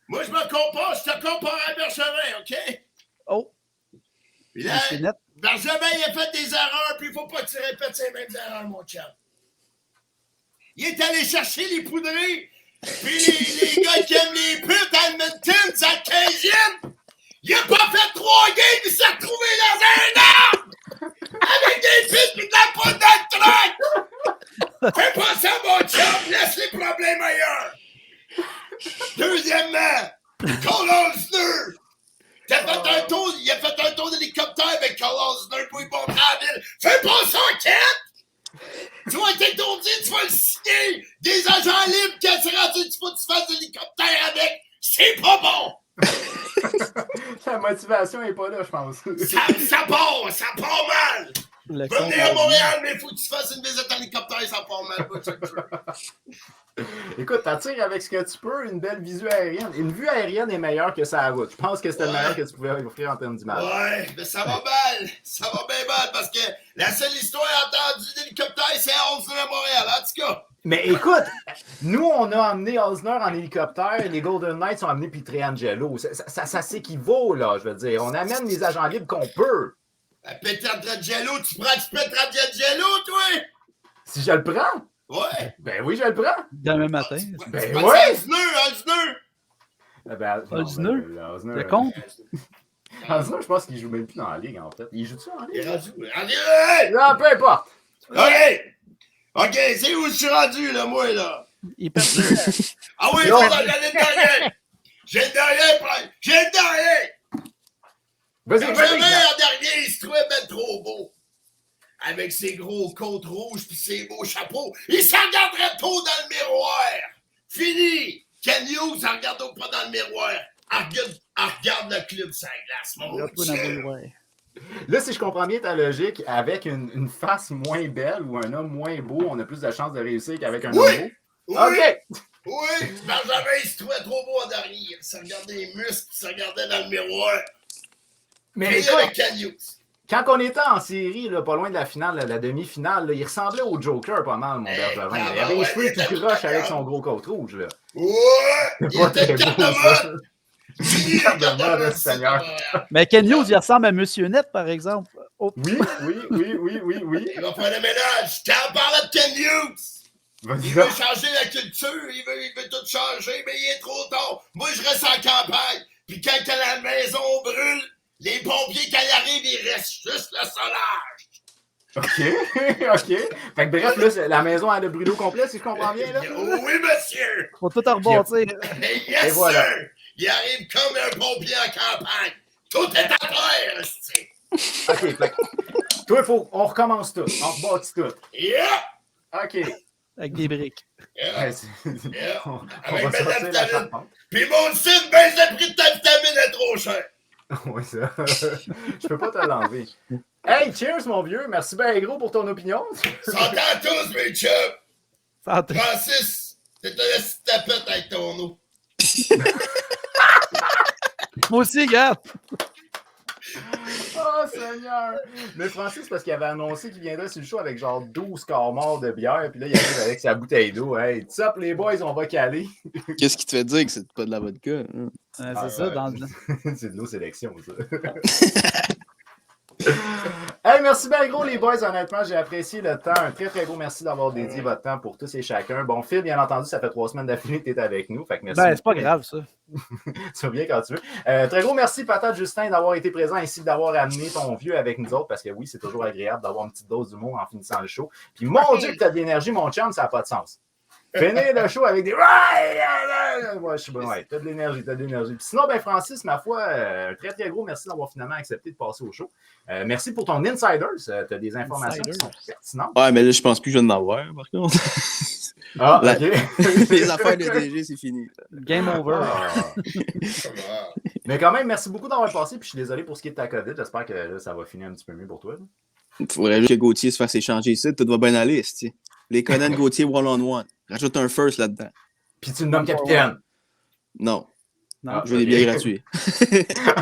moi je te compare à Bergevin, OK? Oh, Puis là, c'est net. Bergevin, il a fait des erreurs, puis il faut pas que tu répètes ces mêmes erreurs, mon chum. Il est allé chercher les poudrés, puis les gars qui aiment les putes à Edmonton, c'est le 15e. Il a pas fait 3 games, il s'est retrouvé dans un arbre! Avec des putes pis de la poudre dans le truc! Fais pas ça, mon chum! Laisse les problèmes ailleurs! Deuxièmement, Cole Osner! Il a fait un tour d'hélicoptère avec Cole Osner pour y montrer à la ville. Fais pas ça, Kent! Tu vas être étourdi, tu vas le signer! Des agents libres quand c'est rendu, tu faut que tu fasses de l'hélicoptère avec! C'est pas bon! La motivation est pas là, je pense. Ça part mal! Le Va venir à Montréal, mais il faut que tu fasses une visite en hélicoptère, ça part mal. Écoute, t'attires avec ce que tu peux une belle visu aérienne. Une vue aérienne est meilleure que ça à route. Je pense que c'était le Ouais. meilleur que tu pouvais offrir en termes d'image. Ouais, mais ça va mal! Ça va bien mal, parce que la seule histoire entendue d'hélicoptère, c'est à 11 à Montréal, en tout cas! Mais écoute, nous, on a emmené Osner en hélicoptère, les Golden Knights ont amené Pietrangelo. Ça s'équivaut, là, je veux dire. On amène les agents libres qu'on peut. Pietrangelo, tu prends du Pietrangelo, toi? Si je le prends, Ouais! ben oui, je le prends. Demain matin. Ben Tu ouais. Osner! Osner. Le compte. Osner, je pense qu'il joue même plus dans la ligue, en fait. Il joue-tu en Il ligue? est rendu. Hey! Non, peu importe. OK, c'est où je suis rendu, là, moi, là? Il perd. Ah oui, Non. on va aller derrière! J'ai le dernier! Vas-y, Bergevin, vas-y. en dernier, il se trouvait ben trop beau. Avec ses gros côtes rouges pis ses beaux chapeaux, il s'en regarderait trop dans le miroir. Fini! Ken Hughes, en regarde pas dans le miroir. Regarde le club sans glace, mon Regarde-toi dans le Dieu. miroir. Là, si je comprends bien ta logique, avec une face moins belle ou un homme moins beau, on a plus de chances de réussir qu'avec un Oui. homme beau. Oui, OK! oui, Benjamin, il se trouvait trop beau en dernier. Il se regardait les muscles, il se regardait dans le miroir. Mais Fini écoute, avec Ken Hughes. quand on était en série, là, pas loin de la finale, la demi-finale, là, il ressemblait au Joker pas mal, mon Bergevin. Il avait les cheveux tout croches avec son gros côte rouge. Là. Ouais, il Pas était très carte beau, de ça. mode. Fini, Carte de carte de mode, mode, Seigneur. Mais Ken Hughes, il ressemble à Monsieur Net, par exemple. Oh, Oui. Il va faire le ménage. Quand on parlait de Ken Hughes, Vas-y, il veut changer la culture, il veut tout changer, mais il est trop tard. Moi, je reste en campagne. Puis quand la maison brûle, les pompiers, quand ils arrivent, il reste juste le solage. OK. Fait que bref, là, la maison a le brûlé au complet, si je comprends bien. Là. Oui, monsieur. faut tout en rebâtir. Yes, Et voilà. sir. Il arrive comme un pompier en campagne. Tout est à terre, c'est. OK. Fait que Toi, on recommence tout. On rebâtit tout. Yeah! OK. Avec des briques. Yeah! Ouais, Yeah. on Avec va ma sortir la vitamine. charpente. Puis mon site, ben, le prix de ta vitamine est trop cher. Oui, ça. Je peux pas te l'enlever. Hey, cheers, mon vieux. Merci bien gros pour ton opinion. S'entend tous, mes chums. Santé. Francis, t'es un petit tapette avec ton eau. Moi aussi, regarde. Oh, Seigneur! Mais Francis, parce qu'il avait annoncé qu'il viendrait sur le show avec genre 12 corps morts de bière, puis là, il arrive avec sa bouteille d'eau. Hey, top, les boys, on va caler. Qu'est-ce qui te fait dire que c'est pas de la vodka? Hein? C'est ça, dans le... C'est de l'eau sélection, ça. Hey, merci bien gros, les boys. Honnêtement, j'ai apprécié le temps. Un très, très gros merci d'avoir dédié votre temps pour tous et chacun. Bon, Phil, bien entendu, ça fait 3 semaines d'affilée que tu es avec nous. Fait que merci. Ben, c'est pas grave, ça. Tu vas bien quand tu veux. Très gros merci, Patate Justin, d'avoir été présent ainsi que d'avoir amené ton vieux avec nous autres, parce que oui, c'est toujours agréable d'avoir une petite dose d'humour en finissant le show. Puis mon Dieu, que t'as de l'énergie, mon chum, ça n'a pas de sens. Finir le show avec des. Ouais, je suis bon, ouais, t'as de l'énergie, t'as de l'énergie. Puis sinon, ben Francis, ma foi, un très très gros merci d'avoir finalement accepté de passer au show. Merci pour ton Insiders. T'as des informations qui sont pertinentes. Ouais, mais là, je pense plus que je vais en avoir, par contre. Ah, La- ok. Les affaires de DG, c'est fini. Game over. Ah. Mais quand même, merci beaucoup d'avoir passé. Puis je suis désolé pour ce qui est de ta COVID. J'espère que là, ça va finir un petit peu mieux pour toi. Là. Il faudrait juste que Gauthier se fasse échanger ici. Tout va bien aller, c'ti. Les Conan Gauthier one-on-one. Rajoute un first là-dedans. Puis tu me nommes capitaine. Non, Non, je veux des billets gratuits.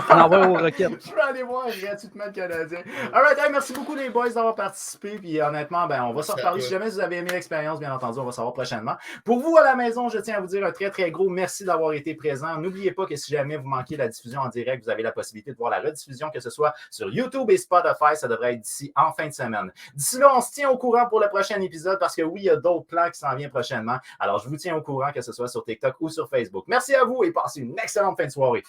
on envoie aux roquettes. Je vais aller voir gratuitement le Canadien. Alright, hey, merci beaucoup les boys d'avoir participé. Puis honnêtement, ben, on va s'en reparler. Si jamais vous avez aimé l'expérience, bien entendu, on va savoir prochainement. Pour vous à la maison, je tiens à vous dire un très très gros merci d'avoir été présent. N'oubliez pas que si jamais vous manquez la diffusion en direct, vous avez la possibilité de voir la rediffusion, que ce soit sur YouTube et Spotify. Ça devrait être d'ici en fin de semaine. D'ici là, on se tient au courant pour le prochain épisode parce que oui, il y a d'autres plans qui s'en viennent prochainement. Alors, je vous tiens au courant, que ce soit sur TikTok ou sur Facebook. Merci à vous et passez une excellente fin de soirée.